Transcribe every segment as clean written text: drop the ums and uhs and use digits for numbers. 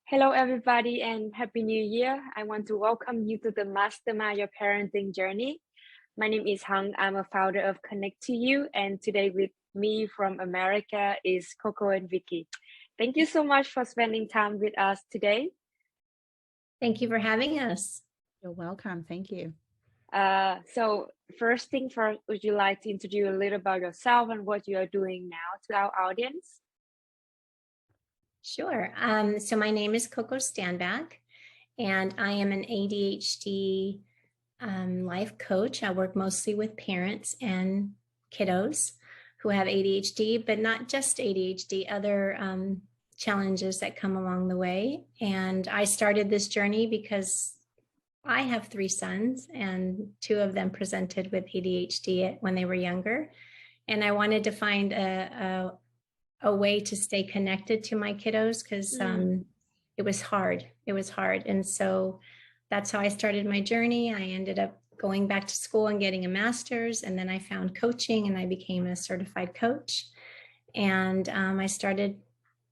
Hello, everybody, and Happy New Year. I want to welcome you to the Mastermind Your Parenting Journey. My name is Hang. I'm a founder of Connectoyou, and today with me from America is Coco and Vicky. Thank you so much for spending time with us today. Thank you for having us. You're welcome. Thank you. So first thing first, would you like to introduce a little about yourself and what you are doing now to our audience? Sure. So my name is Coco Standback, and I am an ADHD life coach. I work mostly with parents and kiddos who have ADHD, but not just ADHD, other challenges that come along the way. And I started this journey because I have 3 sons, and 2 of them presented with ADHD when they were younger. And I wanted to find a way to stay connected to my kiddos because it was hard. And so that's how I started my journey. I ended up going back to school and getting a master's, and then I found coaching and I became a certified coach. And I started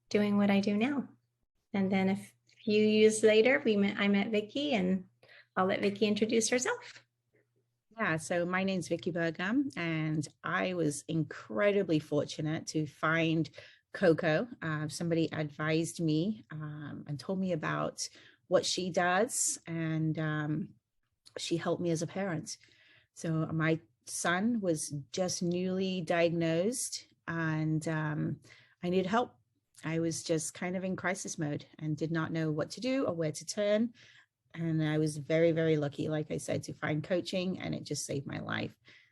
doing what I do now. And then a few years later, I met Vicky, and I'll let Vicky introduce herself. Yeah, so my name's Vicky Burgum, and I was incredibly fortunate to find Coco. Somebody advised me and told me about what she does, and she helped me as a parent. So my son was just newly diagnosed, and I needed help. I was just kind of in crisis mode and did not know what to do or where to turn. And I was very, very lucky, like I said, to find coaching, and it just saved my life.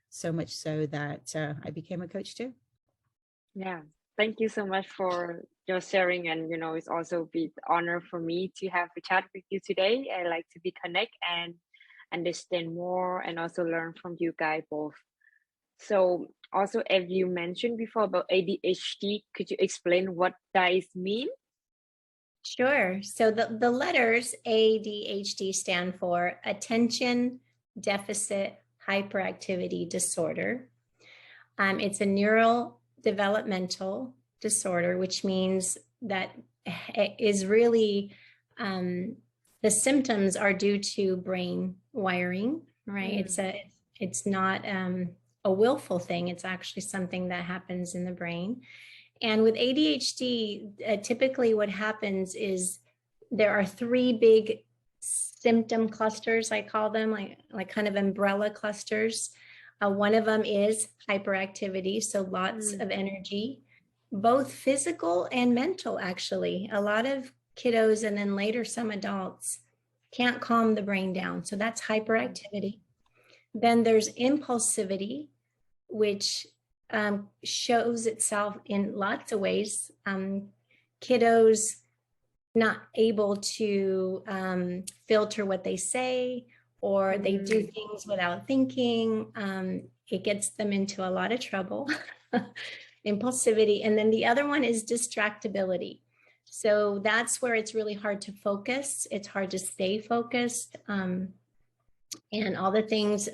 So much so that I became a coach too. Yeah, thank you so much for your sharing. And, it's also an honor for me to have a chat with you today. I like to be connect and understand more and also learn from you guys both. So also, as you mentioned before about ADHD, could you explain what that mean? Sure. So the letters ADHD stand for Attention Deficit Hyperactivity Disorder. It's a neurodevelopmental disorder, which means that is really the symptoms are due to brain wiring, right? It's not a willful thing. It's actually something that happens in the brain. And with ADHD, typically what happens is there are 3 big symptom clusters, I call them, like kind of umbrella clusters. One of them is hyperactivity, so lots of energy, both physical and mental, actually. A lot of kiddos and then later some adults can't calm the brain down, so that's hyperactivity. Then there's impulsivity, which shows itself in lots of ways. Kiddos not able to filter what they say, or they do things without thinking. It gets them into a lot of trouble. Impulsivity. And then the other one is distractibility. So that's where it's really hard to focus. It's hard to stay focused. And all the things,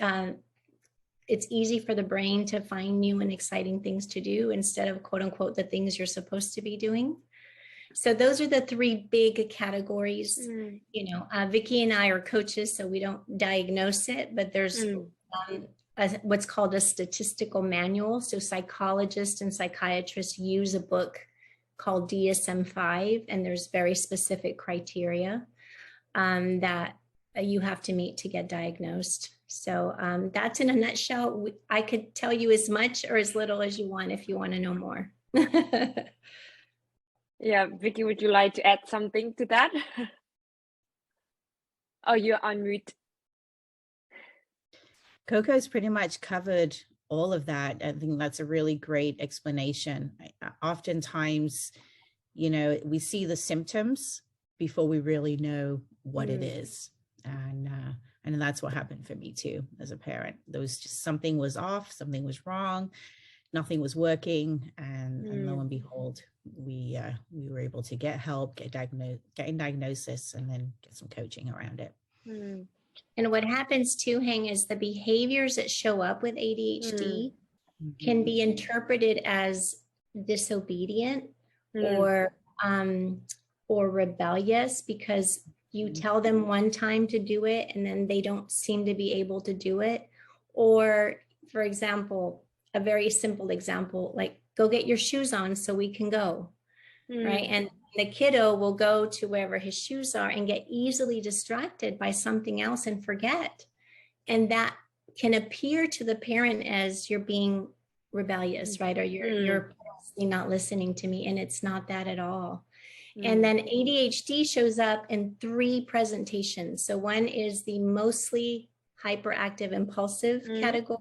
it's easy for the brain to find new and exciting things to do instead of quote unquote the things you're supposed to be doing. So those are the 3 big categories. Vicky and I are coaches, so we don't diagnose it, but there's what's called a statistical manual. So psychologists and psychiatrists use a book called DSM-5, and there's very specific criteria that you have to meet to get diagnosed. So that's in a nutshell. I could tell you as much or as little as you want if you want to know more. Yeah, Vicky, would you like to add something to that? Oh, you're on mute. Coco's pretty much covered all of that. I think that's a really great explanation. Oftentimes, we see the symptoms before we really know what it is. And that's what happened for me too, as a parent. There was just something was off, something was wrong, nothing was working. And lo and behold, we were able to get help, get diagnosis, and then get some coaching around it. And what happens too, Hang, is the behaviors that show up with ADHD can be interpreted as disobedient or or rebellious because you tell them one time to do it and then they don't seem to be able to do it. Or, for example, a very simple example, like go get your shoes on so we can go, right? And the kiddo will go to wherever his shoes are and get easily distracted by something else and forget. And that can appear to the parent as you're being rebellious, right? Or you're not listening to me, and it's not that at all. And then ADHD shows up in 3 presentations. So one is the mostly hyperactive impulsive category.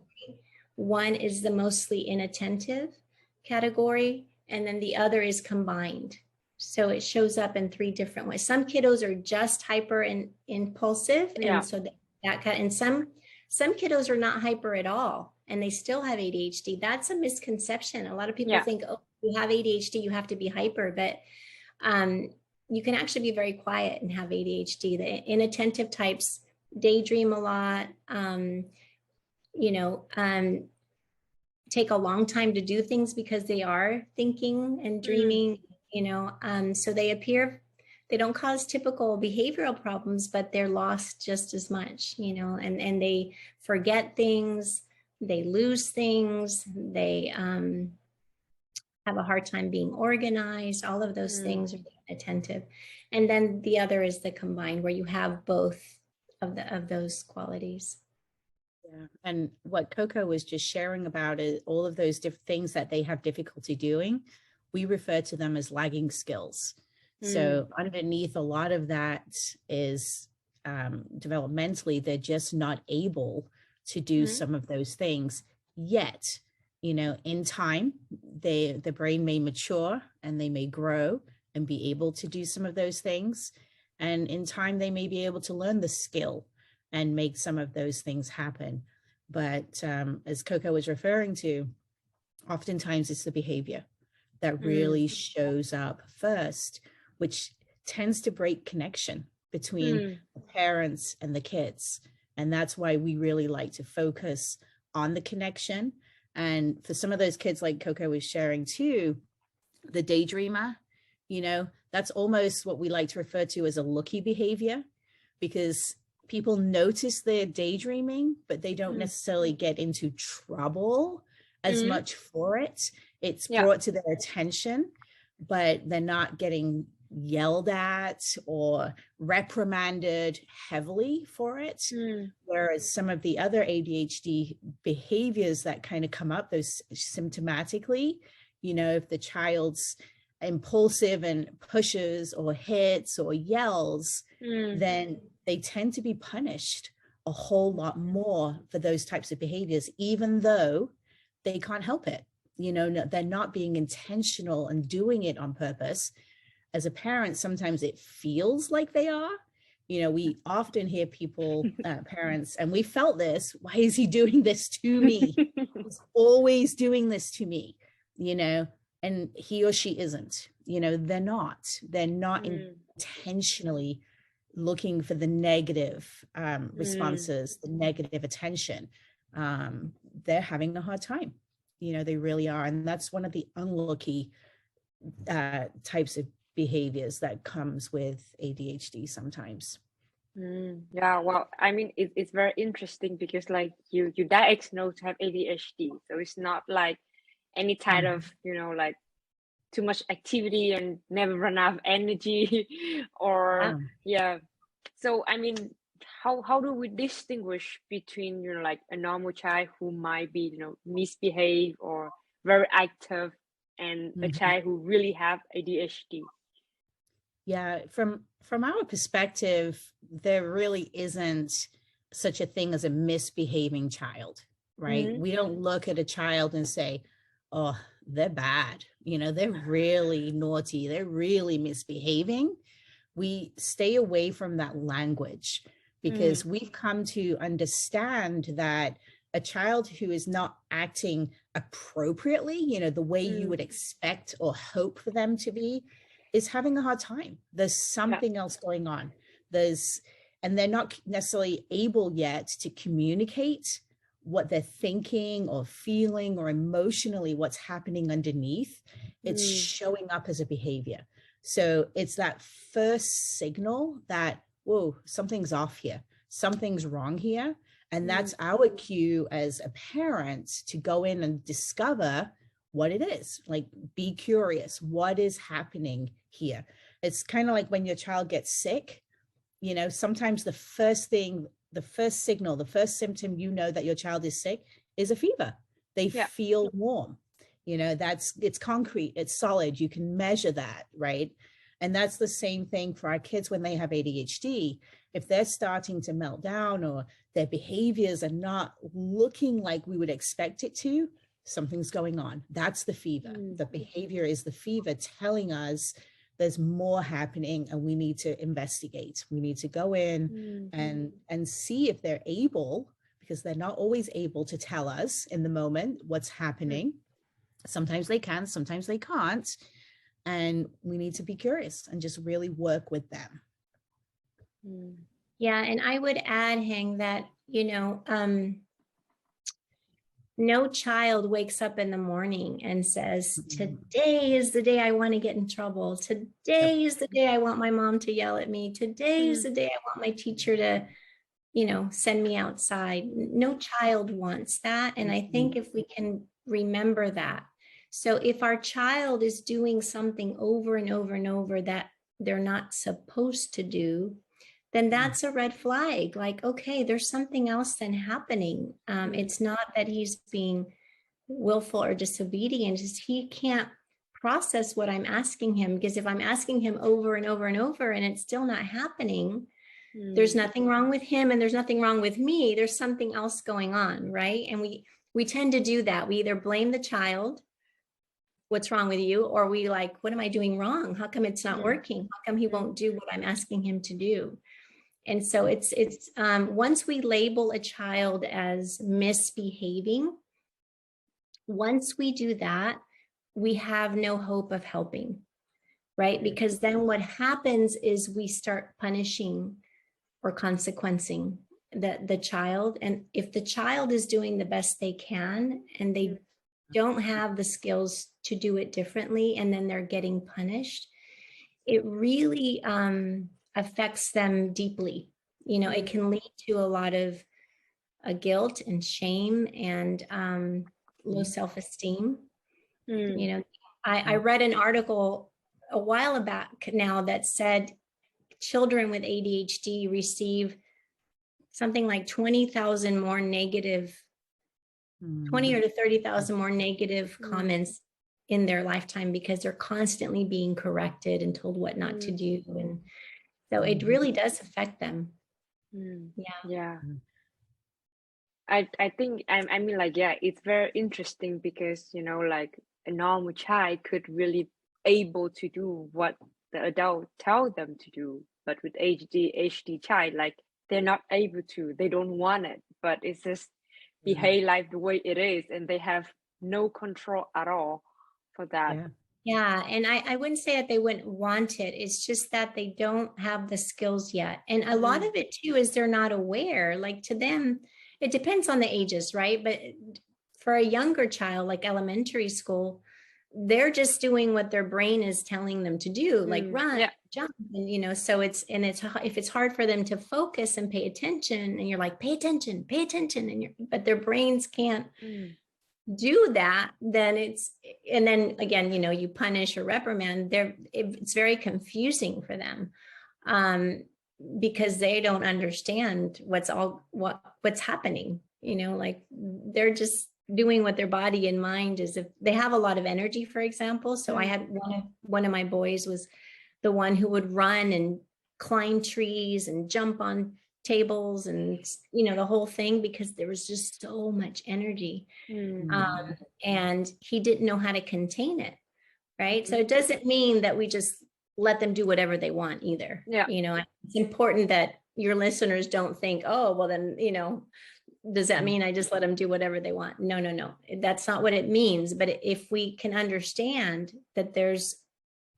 One is the mostly inattentive category. And then the other is combined. So it shows up in 3 different ways. Some kiddos are just hyper and impulsive. And so and some kiddos are not hyper at all, and they still have ADHD. That's a misconception. A lot of people think, oh, you have ADHD, you have to be hyper, but you can actually be very quiet and have ADHD. The inattentive types daydream a lot, take a long time to do things because they are thinking and dreaming, so they don't cause typical behavioral problems, but they're lost just as much, and they forget things, they lose things, they have a hard time being organized, all of those things are being attentive. And then the other is the combined, where you have both of those qualities. Yeah. And what Coco was just sharing about is all of those different things that they have difficulty doing. We refer to them as lagging skills. So underneath a lot of that is developmentally, they're just not able to do some of those things yet. In time, the brain may mature and they may grow and be able to do some of those things. And in time, they may be able to learn the skill and make some of those things happen. But as Coco was referring to, oftentimes it's the behavior that really shows up first, which tends to break connection between the parents and the kids. And that's why we really like to focus on the connection. And for some of those kids, like Coco was sharing too, the daydreamer, that's almost what we like to refer to as a looky behavior, because people notice they're daydreaming, but they don't necessarily get into trouble as much for it. It's brought to their attention, but they're not getting yelled at or reprimanded heavily for it. Whereas some of the other ADHD behaviors that kind of come up, those symptomatically, if the child's impulsive and pushes or hits or yells, then they tend to be punished a whole lot more for those types of behaviors, even though they can't help it. They're not being intentional and doing it on purpose. As a parent, sometimes it feels like they are. We often hear people, parents, and we felt this, why is he doing this to me? He's always doing this to me, and he or she isn't, they're not intentionally looking for the negative responses, the negative attention. They're having a hard time, they really are. And that's one of the unlucky types of behaviors that comes with ADHD sometimes. Yeah, well, I mean, it's very interesting because like you diagnosed to have ADHD, so it's not like any type of like too much activity and never run out of energy or so I mean, how do we distinguish between like a normal child who might be misbehave or very active and a child who really have ADHD? Yeah, from our perspective, there really isn't such a thing as a misbehaving child, right? We don't look at a child and say, oh, they're bad, they're really naughty, they're really misbehaving. We stay away from that language because we've come to understand that a child who is not acting appropriately, the way you would expect or hope for them to be, is having a hard time. There's something else going on. And they're not necessarily able yet to communicate what they're thinking or feeling or emotionally what's happening underneath. It's showing up as a behavior. So it's that first signal that, whoa, something's off here, something's wrong here. And that's our cue as a parent to go in and discover what it is. Like, be curious, what is happening here? It's kind of like when your child gets sick, you know, sometimes the first thing, the first signal, the first symptom, you know that your child is sick is a fever. They feel warm, you know, it's concrete, it's solid, you can measure that, right? And that's the same thing for our kids when they have ADHD. If they're starting to melt down or their behaviors are not looking like we would expect it to, something's going on. That's the fever. The behavior is the fever telling us there's more happening and we need to investigate. We need to go in and see if they're able, because they're not always able to tell us in the moment what's happening. Sometimes they can, sometimes they can't. And we need to be curious and just really work with them. Yeah. And I would add, Hang, that, you know, no child wakes up in the morning and says, today is the day I want to get in trouble. Today is the day I want my mom to yell at me. Today is the day I want my teacher to, you know, send me outside. No child wants that. And I think if we can remember that. So if our child is doing something over and over and over that they're not supposed to do, then that's a red flag. Like, okay, there's something else then happening. It's not that he's being willful or disobedient, it's he can't process what I'm asking him, because if I'm asking him over and over and over and it's still not happening, there's nothing wrong with him and there's nothing wrong with me. There's something else going on, right? And we tend to do that. We either blame the child, what's wrong with you, or we like, what am I doing wrong? How come it's not working? How come he won't do what I'm asking him to do? And so it's once we label a child as misbehaving, once we do that, we have no hope of helping, right? Because then what happens is we start punishing or consequencing the child. And if the child is doing the best they can and they don't have the skills to do it differently, and then they're getting punished, it really affects them deeply. You know, it can lead to a lot of guilt and shame and low self-esteem. You know, I read an article a while back now that said children with ADHD receive something like 20,000 more negative, 20 or to 30,000 more negative comments in their lifetime, because they're constantly being corrected and told what not to do. And so it really does affect them. I think I mean, like, it's very interesting because, you know, like a normal child could really able to do what the adult tell them to do, but with ADHD child, like, they're not able to, they don't want it, but it's just behave like the way it is, and they have no control at all for that. Yeah, and I wouldn't say that they wouldn't want it. It's just that they don't have the skills yet. And a lot of it too is they're not aware. Like, to them, it depends on the ages, right? But for a younger child, like elementary school, they're just doing what their brain is telling them to do, like run, jump, and you know, so it's if it's hard for them to focus and pay attention, and you're like, pay attention, and but their brains can't do that, then then again, you know, you punish or reprimand, it's very confusing for them, because they don't understand what's happening, you know, like they're just doing what their body and mind is. If they have a lot of energy, for example. So I had one of my boys was the one who would run and climb trees and jump on tables and, you know, the whole thing, because there was just so much energy. And he didn't know how to contain it, right? So it doesn't mean that we just let them do whatever they want either. You know, it's important that your listeners don't think, oh, well then, you know, does that mean I just let them do whatever they want? No. That's not what it means. But if we can understand that there's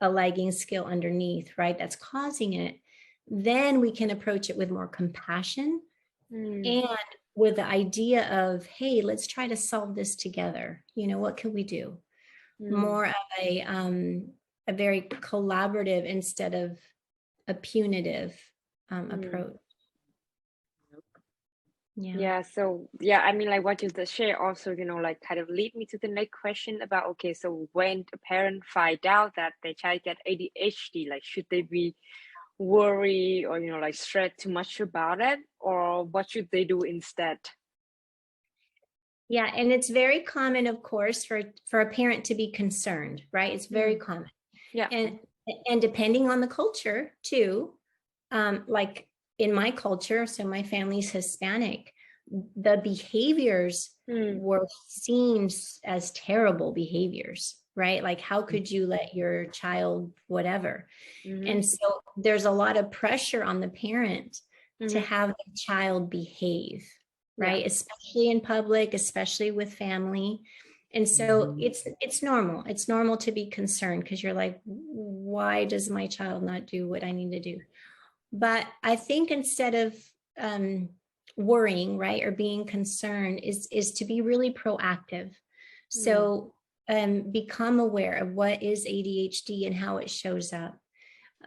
a lagging skill underneath, right, that's causing it, then we can approach it with more compassion and with the idea of, hey, let's try to solve this together. You know, what can we do? More of a very collaborative instead of a punitive approach. Yeah. So yeah, I mean, like what you just shared also, like kind of lead me to the next question about, okay, so when a parent find out that their child get ADHD, like should they be worried or, like stress too much about it, or what should they do instead? Yeah, and it's very common, of course, for a parent to be concerned, right? It's very common. Yeah. And depending on the culture too, like in my culture, so my family's Hispanic, the behaviors were seen as terrible behaviors, right? Like, how could you let your child whatever? And so there's a lot of pressure on the parent to have the child behave, right? Especially in public, especially with family. And so it's normal. It's normal to be concerned because you're like, why does my child not do what I need to do? But I think instead of worrying, right, or being concerned is to be really proactive. So become aware of what is ADHD and how it shows up.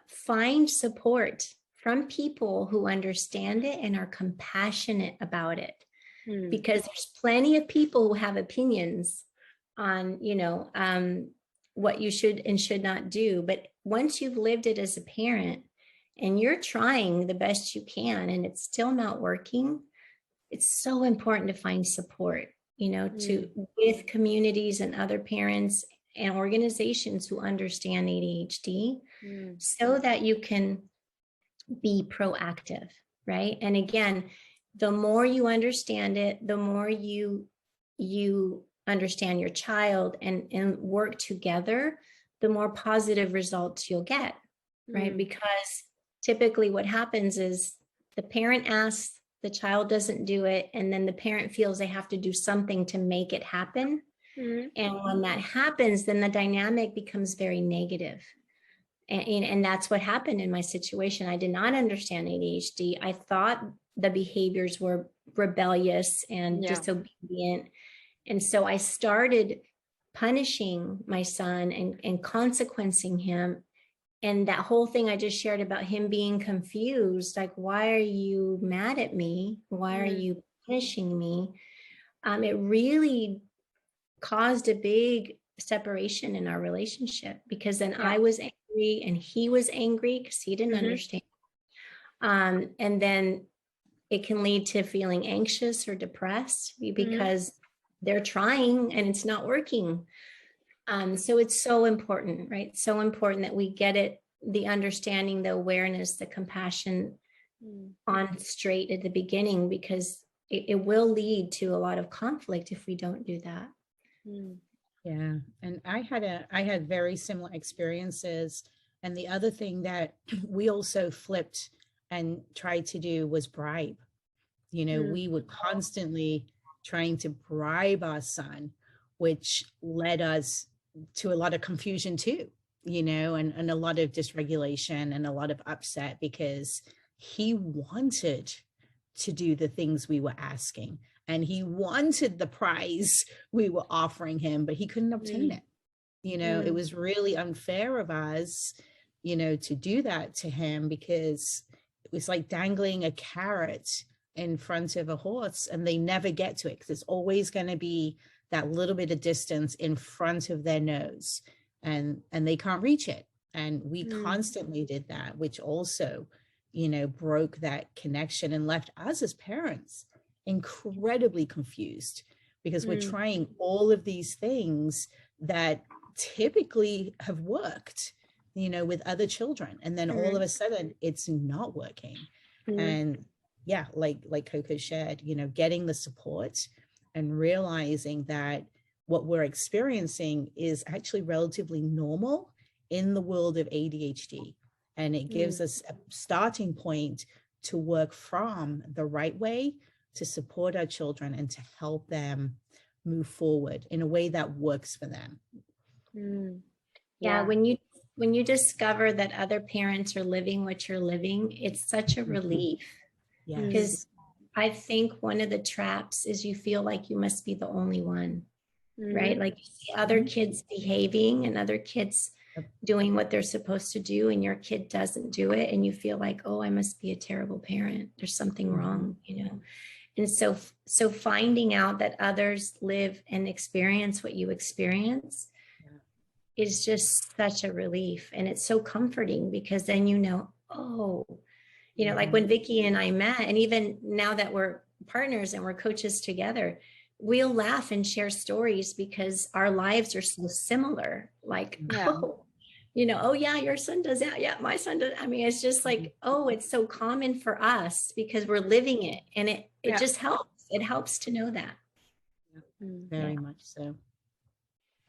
Find support from people who understand it and are compassionate about it. Because there's plenty of people who have opinions on, what you should and should not do. But once you've lived it as a parent and you're trying the best you can and it's still not working, it's so important to find support, with communities and other parents and organizations who understand ADHD so that you can be proactive, right? And again, the more you understand it, the more you understand your child and work together, the more positive results you'll get, right? Because typically what happens is the parent asks, the child doesn't do it, and then the parent feels they have to do something to make it happen. And when that happens, then the dynamic becomes very negative. And that's what happened in my situation. I did not understand ADHD. I thought the behaviors were rebellious and disobedient. And so I started punishing my son and consequencing him. And that whole thing I just shared about him being confused, like, why are you mad at me? Why are you punishing me? It really caused a big separation in our relationship because then I was angry and he was angry because he didn't understand. And then it can lead to feeling anxious or depressed because they're trying and it's not working. So it's so important, right? So important that we get it, the understanding, the awareness, the compassion on straight at the beginning, because it will lead to a lot of conflict if we don't do that. Yeah. And I had very similar experiences. And the other thing that we also flipped and tried to do was bribe. We would constantly trying to bribe our son, which led us to a lot of confusion too, and a lot of dysregulation and a lot of upset because he wanted to do the things we were asking and he wanted the prize we were offering him, but he couldn't obtain it. It was really unfair of us, to do that to him because it was like dangling a carrot in front of a horse and they never get to it because it's always going to be that little bit of distance in front of their nose and they can't reach it. And we constantly did that, which also, broke that connection and left us as parents incredibly confused because we're trying all of these things that typically have worked, with other children. And then all of a sudden it's not working. And yeah, like Coco shared, getting the support and realizing that what we're experiencing is actually relatively normal in the world of ADHD. And it gives us a starting point to work from the right way to support our children and to help them move forward in a way that works for them. Yeah, when you discover that other parents are living what you're living, it's such a relief. Because I think one of the traps is you feel like you must be the only one, right? Like you see other kids behaving and other kids doing what they're supposed to do, and your kid doesn't do it, and you feel like, oh, I must be a terrible parent. There's something wrong, you know? And so finding out that others live and experience what you experience is just such a relief. And it's so comforting, because then, you know, oh, you know, like when Vicky and I met, and even now that we're partners and we're coaches together, we'll laugh and share stories because our lives are so similar. Like, oh, you know, oh yeah, your son does that. Yeah, my son does. I mean, it's just like, oh, it's so common for us because we're living it, and it just helps. It helps to know that. Very much so.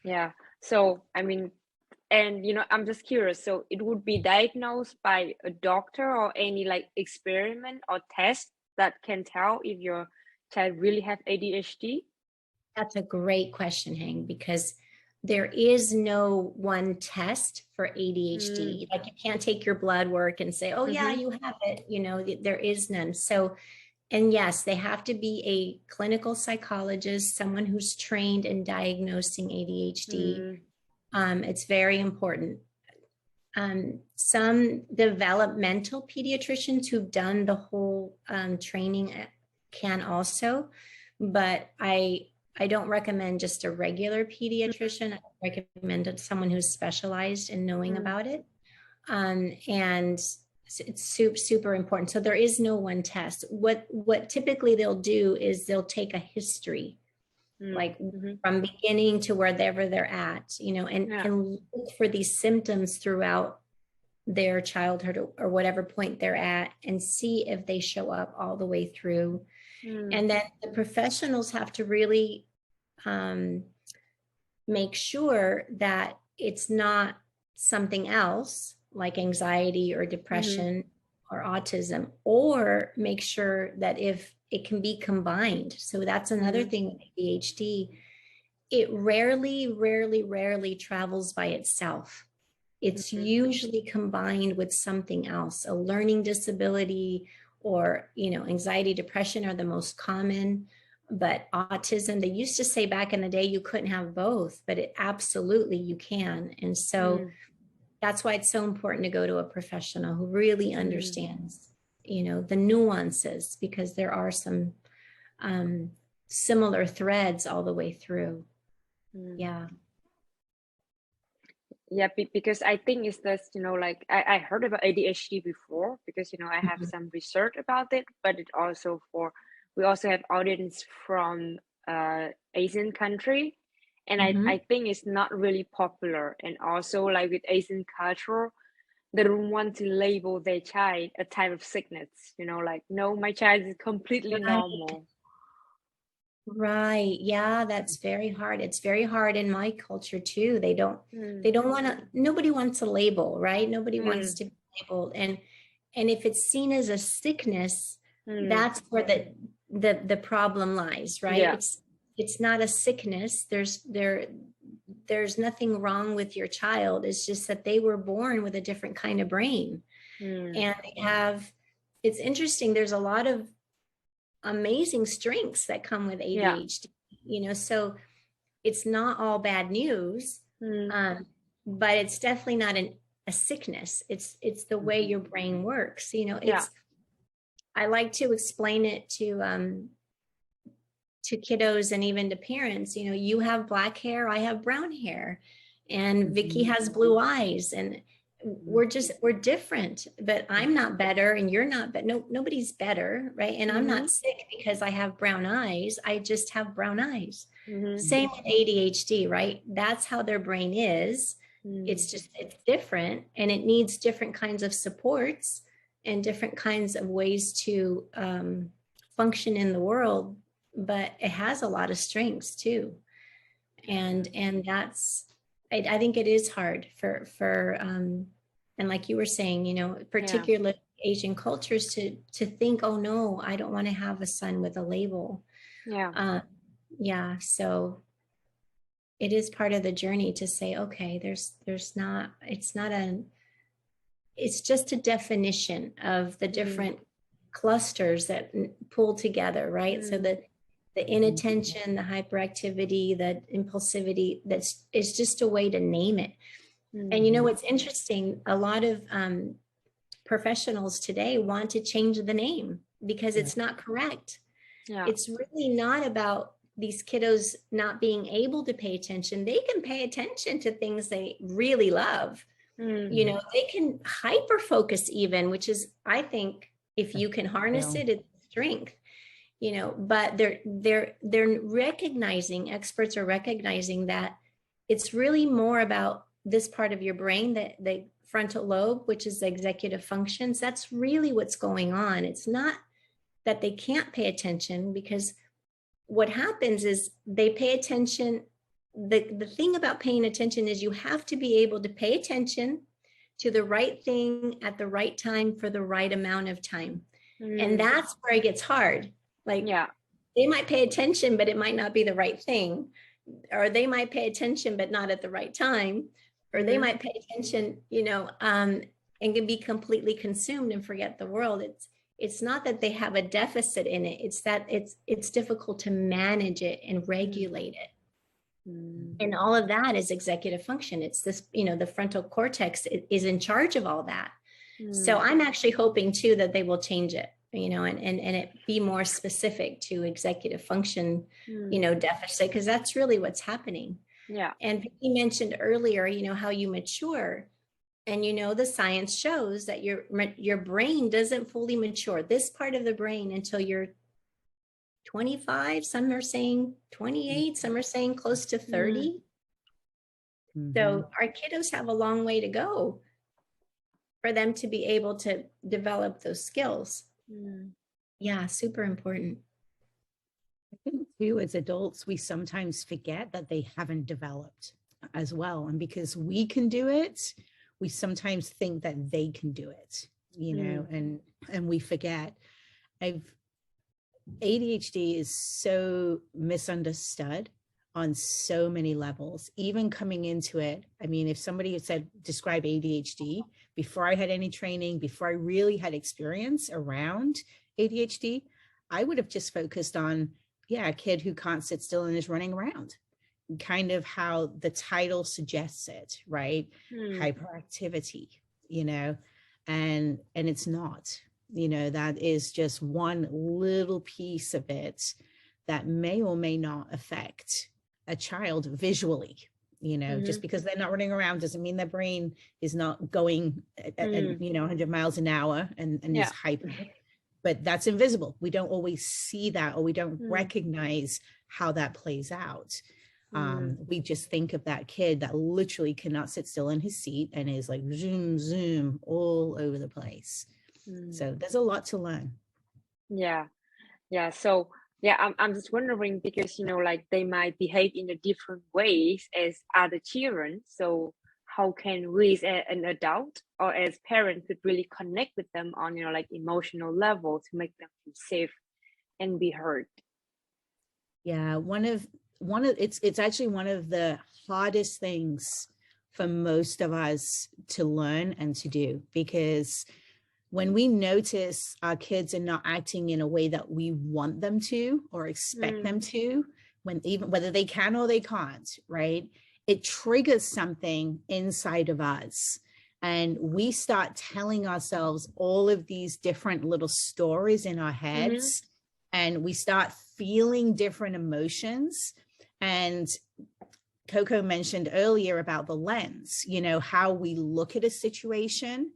Yeah. So, I mean, and you know, I'm just curious. So it would be diagnosed by a doctor or any like experiment or test that can tell if your child really have ADHD? That's a great question, Hang, because there is no one test for ADHD. Like, you can't take your blood work and say, oh yeah, you have it. You know, there is none. So, and yes, they have to be a clinical psychologist, someone who's trained in diagnosing ADHD. It's very important. Some developmental pediatricians who've done the whole training can also, but I don't recommend just a regular pediatrician. I recommend someone who's specialized in knowing about it. And it's super important. So there is no one test. What typically they'll do is they'll take a history, like from beginning to wherever they're at, you know, and look for these symptoms throughout their childhood or whatever point they're at, and see if they show up all the way through. And then the professionals have to really make sure that it's not something else like anxiety or depression or autism, or make sure that if it can be combined. So that's another thing with ADHD. It rarely travels by itself. It's usually combined with something else, a learning disability, or, you know, anxiety, depression are the most common, but autism, they used to say back in the day, you couldn't have both, but it absolutely you can. And so that's why it's so important to go to a professional who really understands, you know, the nuances, because there are some similar threads all the way through. Yeah. Yeah, because I think it's this, you know, like I heard about ADHD before, because, you know, I have some research about it, but it also we also have audience from Asian country, and I think it's not really popular. And also, like with Asian culture, they don't want to label their child a type of sickness, you know, like, no, my child is completely normal. Right. Yeah, that's very hard. It's very hard in my culture too. They don't want to, nobody wants a label, right? Nobody wants to be labeled. And if it's seen as a sickness, that's where the problem lies, right? Yeah. It's not a sickness. There's nothing wrong with your child. It's just that they were born with a different kind of brain. And it's interesting. There's a lot of amazing strengths that come with ADHD, you know, so it's not all bad news, but it's definitely not a sickness. It's the way your brain works, you know. I like to explain it to kiddos and even to parents. You know, you have black hair, I have brown hair, and Vicky has blue eyes, and we're different, but I'm not better and you're not, but nobody's better, right? And I'm not sick because I have brown eyes. I just have brown eyes. Same with ADHD, right? That's how their brain is. It's different, and it needs different kinds of supports and different kinds of ways to function in the world, but it has a lot of strengths too. And that's, I think it is hard for and like you were saying, you know, particularly Asian cultures to think, oh no, I don't want to have a son with a label. So it is part of the journey to say, okay, it's just a definition of the different clusters that pull together, right? So that the inattention, the hyperactivity, the impulsivity, it's just a way to name it. And you know what's interesting, a lot of professionals today want to change the name because it's not correct. It's really not about these kiddos not being able to pay attention. They can pay attention to things they really love. You know, they can hyper focus even, which is, I think, if you can harness it, it's strength. You know, but they're recognizing, experts are recognizing that it's really more about this part of your brain, that the frontal lobe, which is the executive functions. That's really what's going on. It's not that they can't pay attention, because what happens is they pay attention. The thing about paying attention is you have to be able to pay attention to the right thing at the right time for the right amount of time. And that's where it gets hard. Like, they might pay attention, but it might not be the right thing. Or they might pay attention, but not at the right time. Or they might pay attention, you know, and can be completely consumed and forget the world. It's not that they have a deficit in it. It's that it's difficult to manage it and regulate it. And all of that is executive function. It's this, you know, the frontal cortex is in charge of all that. So I'm actually hoping too that they will change it, you know, and it be more specific to executive function, you know, deficit, because that's really what's happening. And Vicky mentioned earlier, you know, how you mature. And, you know, the science shows that your brain doesn't fully mature, this part of the brain, until you're 25. Some are saying 28. Some are saying close to 30. So our kiddos have a long way to go for them to be able to develop those skills. Yeah, super important. I think too, as adults, we sometimes forget that they haven't developed as well. And because we can do it, we sometimes think that they can do it, you know, and we forget. ADHD is so misunderstood on so many levels. Even coming into it, I mean, if somebody had said, describe ADHD, before I had any training, before I really had experience around ADHD, I would have just focused on, a kid who can't sit still and is running around. Kind of how the title suggests it, right? Hyperactivity, you know, and it's not. You know, that is just one little piece of it that may or may not affect a child visually. You know, just because they're not running around doesn't mean their brain is not going at 100 miles an hour and is hyper. But that's invisible. We don't always see that, or we don't recognize how that plays out. We just think of that kid that literally cannot sit still in his seat and is like zoom, zoom all over the place. So there's a lot to learn. So I'm just wondering, because, you know, like they might behave in a different ways as other children. So how can we as an adult or as parents could really connect with them on, you know, like emotional level to make them feel safe and be heard? It's actually one of the hardest things for most of us to learn and to do, because when we notice our kids are not acting in a way that we want them to or expect them to, whether they can or they can't, right? It triggers something inside of us. And we start telling ourselves all of these different little stories in our heads, and we start feeling different emotions. And Coco mentioned earlier about the lens, you know, how we look at a situation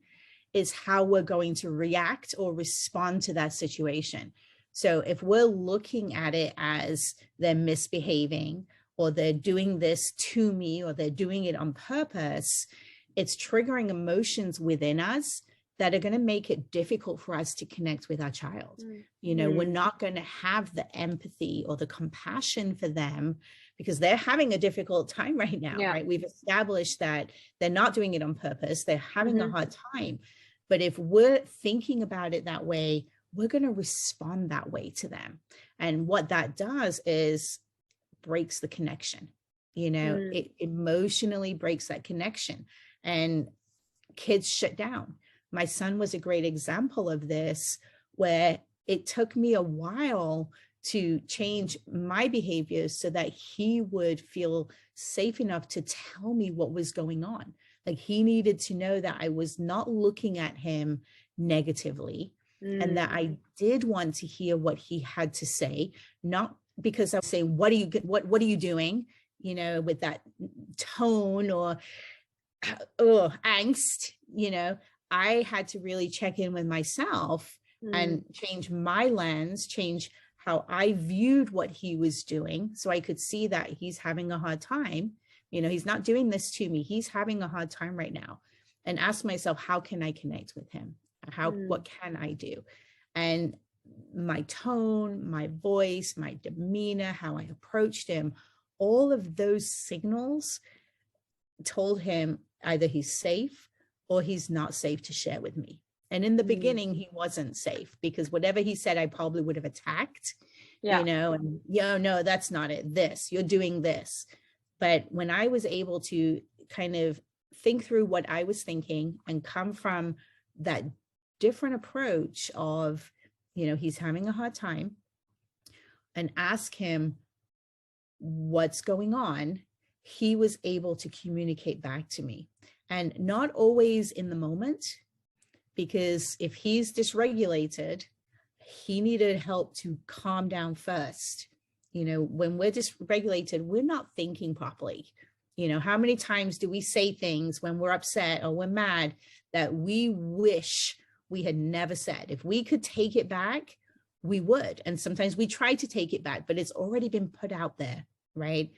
is how we're going to react or respond to that situation. So if we're looking at it as they're misbehaving, or they're doing this to me, or they're doing it on purpose, it's triggering emotions within us that are going to make it difficult for us to connect with our child. You know, we're not going to have the empathy or the compassion for them because they're having a difficult time right now, right? We've established that they're not doing it on purpose. They're having a hard time. But if we're thinking about it that way, we're going to respond that way to them. And what that does is breaks the connection. You know, it emotionally breaks that connection, and kids shut down. My son was a great example of this, where it took me a while to change my behaviors so that he would feel safe enough to tell me what was going on. Like he needed to know that I was not looking at him negatively, and that I did want to hear what he had to say, not because I would say, what are you doing? You know, with that tone or angst, you know, I had to really check in with myself and change my lens, change how I viewed what he was doing. So I could see that he's having a hard time. You know, he's not doing this to me. He's having a hard time right now. And ask myself, how can I connect with him? What can I do? And my tone, my voice, my demeanor, how I approached him, all of those signals told him either he's safe or he's not safe to share with me. And in the beginning, he wasn't safe, because whatever he said, I probably would have attacked, you know, and no, that's not it. You're doing this. But when I was able to kind of think through what I was thinking and come from that different approach of, you know, he's having a hard time, and ask him what's going on, he was able to communicate back to me. And not always in the moment, because if he's dysregulated, he needed help to calm down first. You know, when we're dysregulated, we're not thinking properly. You know, how many times do we say things when we're upset or we're mad that we wish we had never said? If we could take it back, we would. And sometimes we try to take it back, but it's already been put out there, right?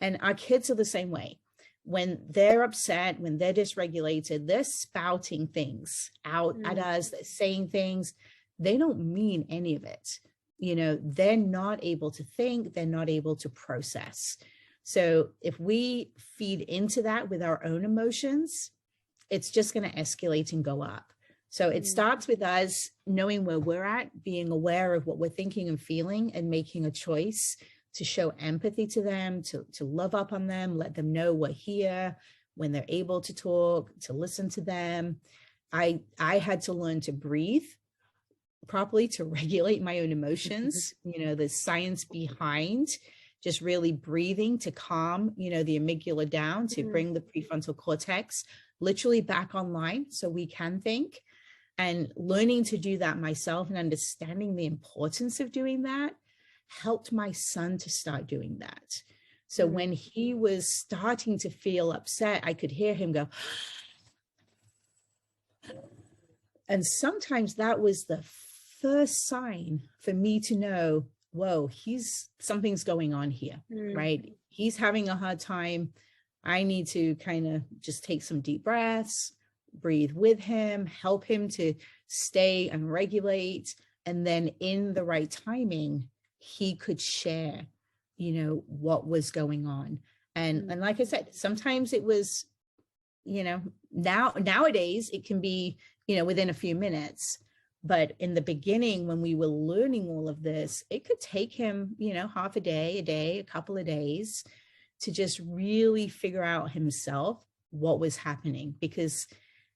And our kids are the same way. When they're upset, when they're dysregulated, they're spouting things out at us, they're saying things. They don't mean any of it. You know, they're not able to think, they're not able to process. So if we feed into that with our own emotions, it's just going to escalate and go up. So it starts with us knowing where we're at, being aware of what we're thinking and feeling, and making a choice to show empathy to them, to love up on them, let them know we're here when they're able to talk, to listen to them. I had to learn to breathe properly, to regulate my own emotions. You know, there's science behind just really breathing to calm, you know, the amygdala down, to bring the prefrontal cortex literally back online so we can think. And learning to do that myself and understanding the importance of doing that helped my son to start doing that. So when he was starting to feel upset, I could hear him go. And sometimes that was the first sign for me to know, whoa, something's going on here, right? He's having a hard time. I need to kind of just take some deep breaths, breathe with him, help him to stay and regulate. And then in the right timing, he could share, you know, what was going on. And like I said, sometimes it was, you know, nowadays it can be, you know, within a few minutes. But in the beginning, when we were learning all of this, it could take him, you know, half a day, a couple of days to just really figure out himself what was happening. Because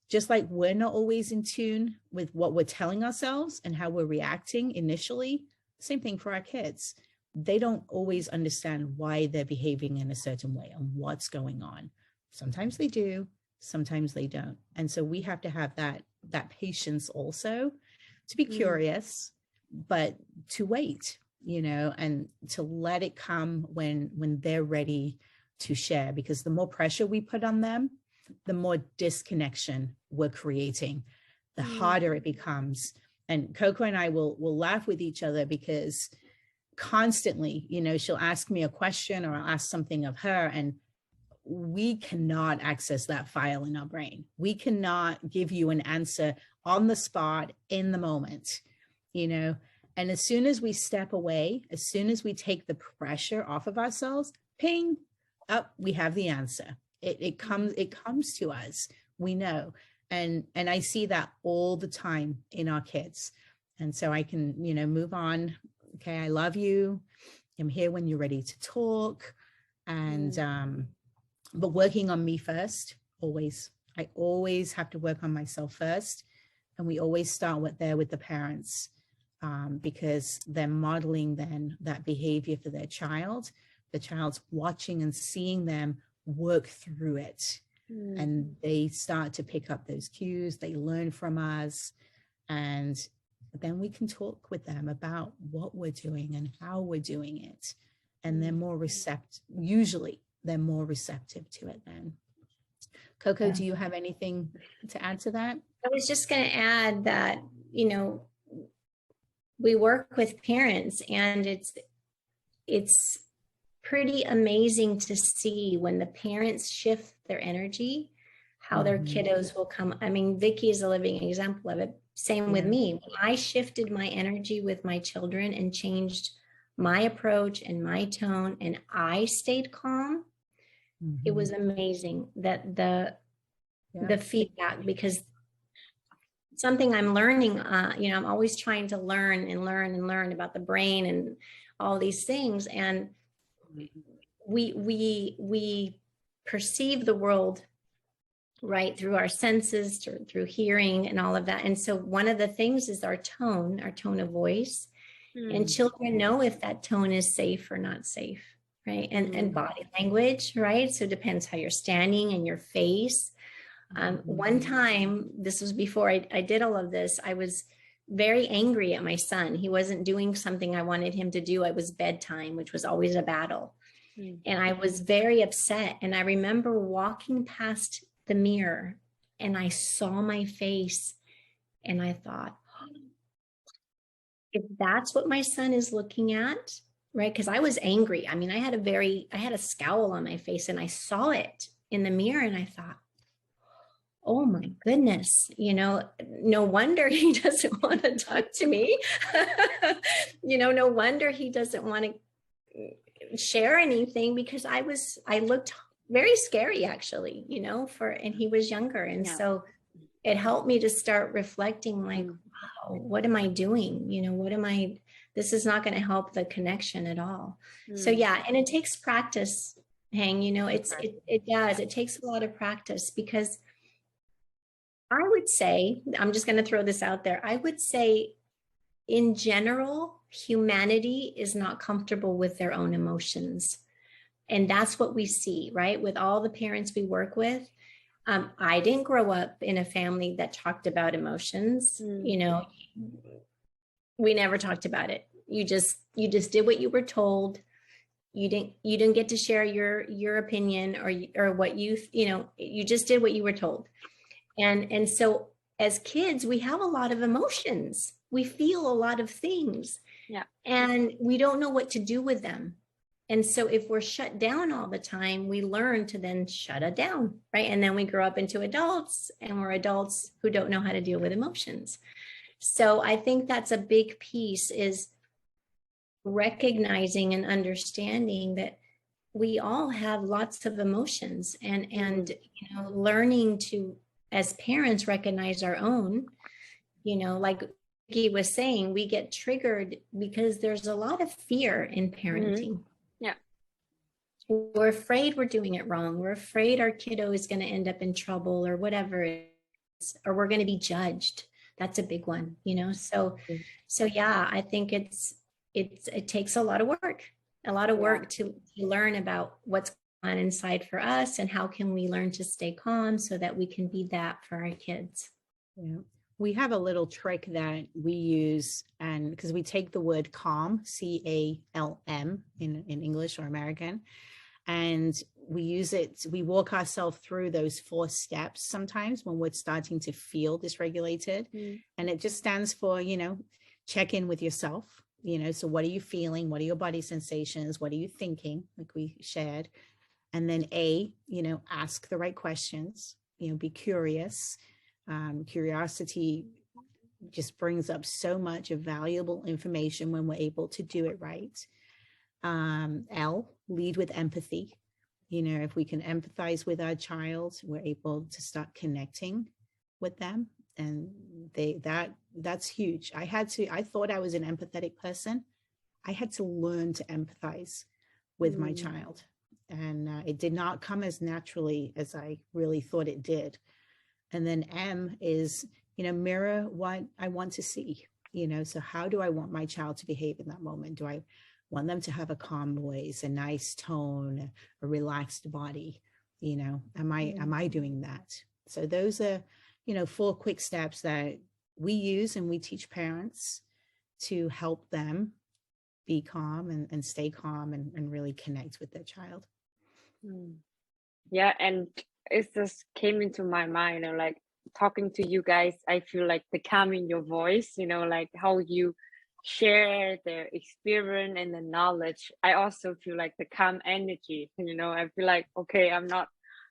just like we're not always in tune with what we're telling ourselves and how we're reacting initially, same thing for our kids. They don't always understand why they're behaving in a certain way and what's going on. Sometimes they do, sometimes they don't. And so we have to have that patience also, to be curious, but to wait, you know, and to let it come when they're ready to share. Because the more pressure we put on them, the more disconnection we're creating, the harder it becomes. And Coco and I will laugh with each other, because constantly, you know, she'll ask me a question or I'll ask something of her, and we cannot access that file in our brain. We cannot give you an answer on the spot in the moment, you know. And as soon as we step away, as soon as we take the pressure off of ourselves, ping, up, we have the answer. It comes to us, we know. And I see that all the time in our kids. And so I can, you know, move on. Okay, I love you. I'm here when you're ready to talk. And but working on me first, always. I always have to work on myself first. And we always start with the parents, because they're modeling then that behavior for their child. The child's watching and seeing them work through it. and they start to pick up those cues. They learn from us, and then we can talk with them about what we're doing and how we're doing it. And they're more receptive. Usually they're more receptive to it then. Coco, do you have anything to add to that? I was just going to add that, you know, we work with parents, and it's pretty amazing to see when the parents shift their energy, how their kiddos will come. I mean, Vicky is a living example of it. Same with me. When I shifted my energy with my children and changed my approach and my tone, and I stayed calm, it was amazing that the feedback, because something I'm learning, you know, I'm always trying to learn and learn and learn about the brain and all these things. And we perceive the world, right, through our senses, through hearing and all of that. And so one of the things is our tone of voice. And children know if that tone is safe or not safe, right? And body language, right? So it depends how you're standing and your face. One time, this was before I did all of this, I was very angry at my son. He wasn't doing something I wanted him to do. It was bedtime, which was always a battle. And I was very upset. And I remember walking past the mirror and I saw my face and I thought, if that's what my son is looking at, right? Because I was angry. I mean, I had a scowl on my face, and I saw it in the mirror and I thought, oh my goodness, you know, no wonder he doesn't want to talk to me. You know, no wonder he doesn't want to share anything, because I looked very scary, actually, you know, and he was younger. And so it helped me to start reflecting, like, wow, what am I doing? You know, this is not going to help the connection at all. So yeah, and it takes practice, Hang, you know, it does. It takes a lot of practice, because I would say, I'm just going to throw this out there. I would say in general, humanity is not comfortable with their own emotions. And that's what we see, right? With all the parents we work with. I didn't grow up in a family that talked about emotions. You know, we never talked about it. You just did what you were told. You didn't get to share your opinion or what you know, you just did what you were told. And so as kids, we have a lot of emotions. We feel a lot of things. Yeah. And we don't know what to do with them. And so if we're shut down all the time, we learn to then shut it down, right? And then we grow up into adults, and we're adults who don't know how to deal with emotions. So I think that's a big piece, is recognizing and understanding that we all have lots of emotions, and you know, learning to, as parents, recognize our own. You know, like Vicky was saying, we get triggered because there's a lot of fear in parenting. Yeah. We're afraid we're doing it wrong. We're afraid our kiddo is going to end up in trouble or whatever it is, or we're going to be judged. That's a big one, you know? So yeah, I think it takes a lot of work to learn about what's going on inside for us, and how can we learn to stay calm so that we can be that for our kids. Yeah. We have a little trick that we use, and because we take the word calm, CALM in English or American, and we use it, we walk ourselves through those 4 steps sometimes when we're starting to feel dysregulated. And it just stands for, you know, check in with yourself, you know, so what are you feeling? What are your body sensations? What are you thinking? Like we shared. And then A, you know, ask the right questions, you know, be curious. Curiosity just brings up so much of valuable information when we're able to do it right. L, lead with empathy. You know, if we can empathize with our child, we're able to start connecting with them, and that's huge. I thought I was an empathetic person. I had to learn to empathize with my child, and it did not come as naturally as I really thought it did. And then M is, you know, mirror what I want to see, you know, so how do I want my child to behave in that moment? Do I want them to have a calm voice, a nice tone, a relaxed body? Am I doing that? So those are, 4 quick steps that we use and we teach parents to help them be calm and stay calm and really connect with their child. Yeah, and it just came into my mind, like talking to you guys, I feel like the calm in your voice, like how you share the experience and the knowledge. I also feel like the calm energy, I feel like, okay, I'm not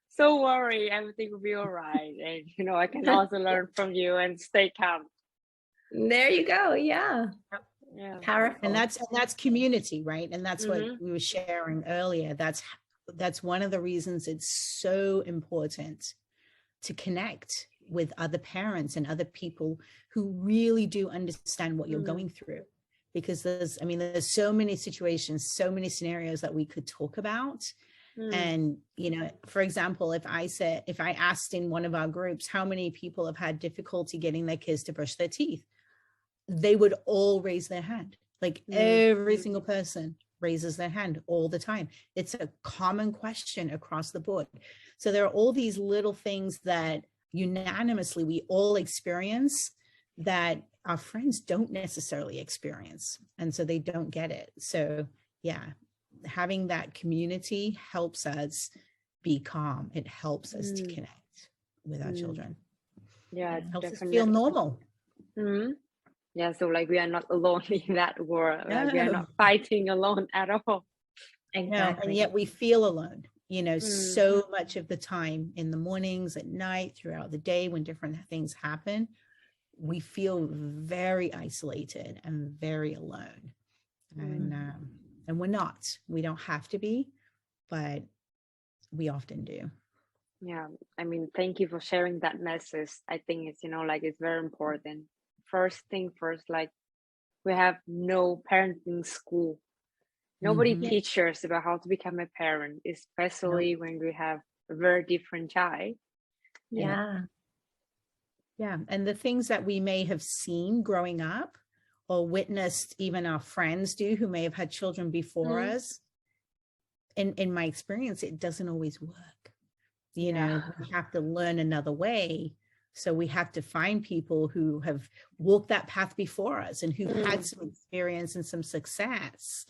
so worried, everything will be all right. And, I can also learn from you and stay calm. There you go. Yeah. Yeah. Powerful. And that's community, right? And that's what we were sharing earlier. That's one of the reasons it's so important to connect with other parents and other people who really do understand what you're going through. Because there's so many situations, so many scenarios that we could talk about. And, for example, if I asked in one of our groups, how many people have had difficulty getting their kids to brush their teeth, they would all raise their hand. Like every single person raises their hand all the time. It's a common question across the board. So there are all these little things that unanimously we all experience that our friends don't necessarily experience. And so they don't get it. So yeah, having that community helps us be calm. It helps us to connect with our children. Yeah, it helps definitely. us feel normal. Yeah, so like we are not alone in that world. Like we are not fighting alone at all. Exactly. No, and yet we feel alone, so much of the time, in the mornings, at night, throughout the day, when different things happen, we feel very isolated and very alone. And we don't have to be, but we often do. Yeah, thank you for sharing that message. I think it's, like it's very important. First thing first, like we have no parenting school. Nobody teaches us about how to become a parent, especially when we have a very different child. Yeah. Yeah. And the things that we may have seen growing up or witnessed even our friends do who may have had children before us, in my experience, it doesn't always work. We have to learn another way. So we have to find people who have walked that path before us and who've had some experience and some success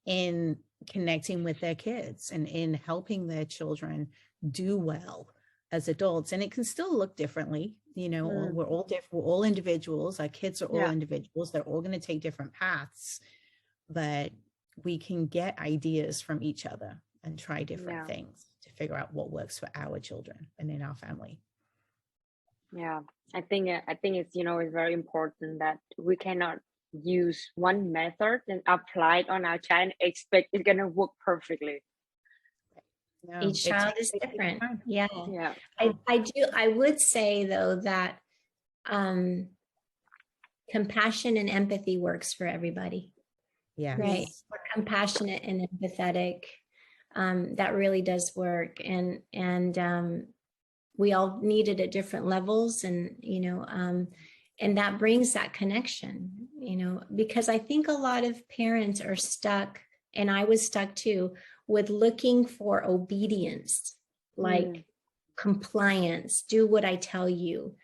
in connecting with their kids and in helping their children do well as adults. And it can still look differently. We're all different. We're all individuals. Our kids are all individuals. They're all going to take different paths, but we can get ideas from each other and try different things to figure out what works for our children and in our family. Yeah, I think it's it's very important that we cannot use one method and apply it on our child and expect it's gonna work perfectly. No, each child is different. Yeah. I would say though that compassion and empathy works for everybody. Yeah. Right. We're compassionate and empathetic. That really does work. And we all need it at different levels, and and that brings that connection, because I think a lot of parents are stuck, and I was stuck too, with looking for obedience, like compliance, do what I tell you,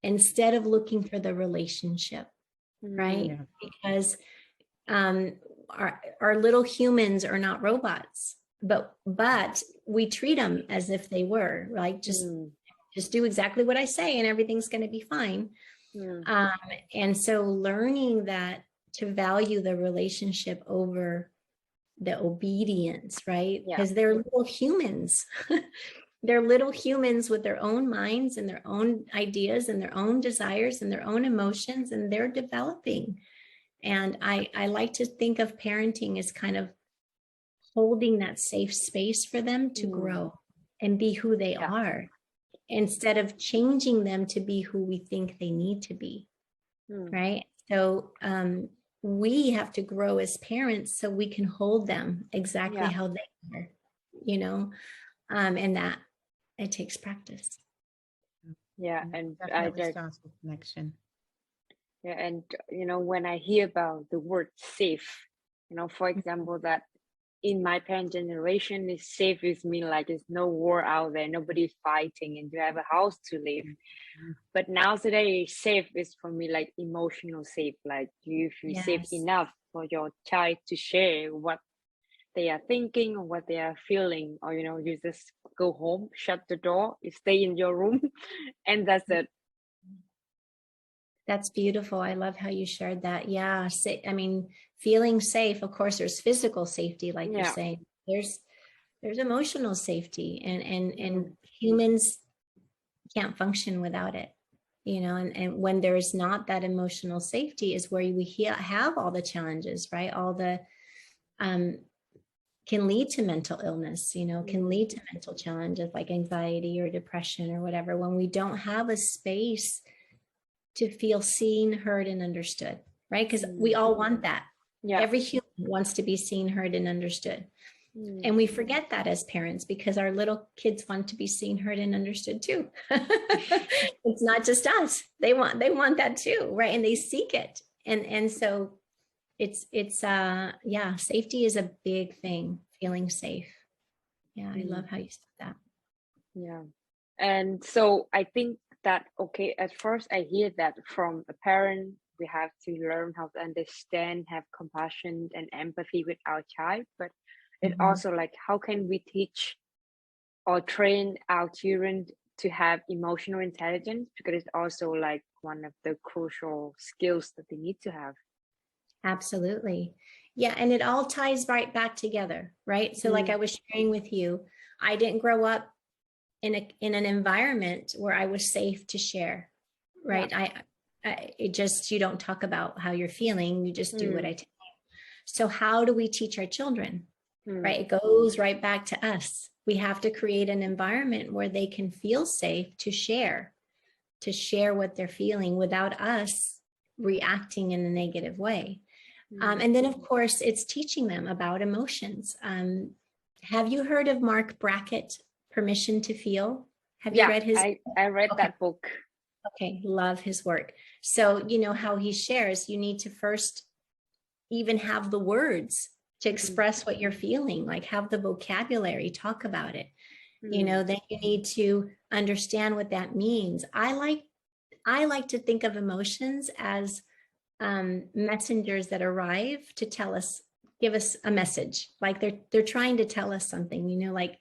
instead of looking for the relationship, right? Because our little humans are not robots, but we treat them as if they were, like just do exactly what I say and everything's going to be fine. And so learning that to value the relationship over the obedience, right? Because they're little humans. They're little humans with their own minds and their own ideas and their own desires and their own emotions, and they're developing. And I like to think of parenting as kind of holding that safe space for them to grow and be who they are, instead of changing them to be who we think they need to be. Right. So we have to grow as parents so we can hold them exactly how they are, and that it takes practice. Yeah. And definitely starts with connection. Yeah. And, when I hear about the word safe, for example, that in my parent generation, is safe with me like it's no war out there, nobody fighting, and you have a house to live. But now today, safe is for me like emotional safe. Like you feel safe enough for your child to share what they are thinking or what they are feeling, or you just go home, shut the door, you stay in your room, and that's it. That's beautiful. I love how you shared that. Yeah. I mean, feeling safe, of course, there's physical safety, like you're saying. There's emotional safety, and humans can't function without it, and when there's not that emotional safety is where we have all the challenges, right? All the can lead to mental illness, can lead to mental challenges like anxiety or depression or whatever, when we don't have a space to feel seen, heard, and understood, right? Because we all want that. Every human wants to be seen, heard, and understood. And we forget that as parents, because our little kids want to be seen, heard, and understood too. It's not just us. They want that too, right? And they seek it. And so it's safety is a big thing, feeling safe. Yeah, I love how you said that. Yeah. And so I think that, okay, at first I hear that from a parent, we have to learn how to understand, have compassion and empathy with our child, but it also like, how can we teach or train our children to have emotional intelligence? Because it's also like one of the crucial skills that they need to have. Absolutely. Yeah. And it all ties right back together, right? So like I was sharing with you, I didn't grow up in an environment where I was safe to share, right? It just, you don't talk about how you're feeling, you just do what I tell you. So how do we teach our children, right? It goes right back to us. We have to create an environment where they can feel safe to share what they're feeling without us reacting in a negative way. And then of course, it's teaching them about emotions. Have you heard of Mark Brackett, Permission to Feel? Have you read his? I read that book. Okay, love his work. So you know how he shares, you need to first even have the words to express what you're feeling, like have the vocabulary, talk about it. Then you need to understand what that means. I like to think of emotions as messengers that arrive to give us a message, like they're trying to tell us something,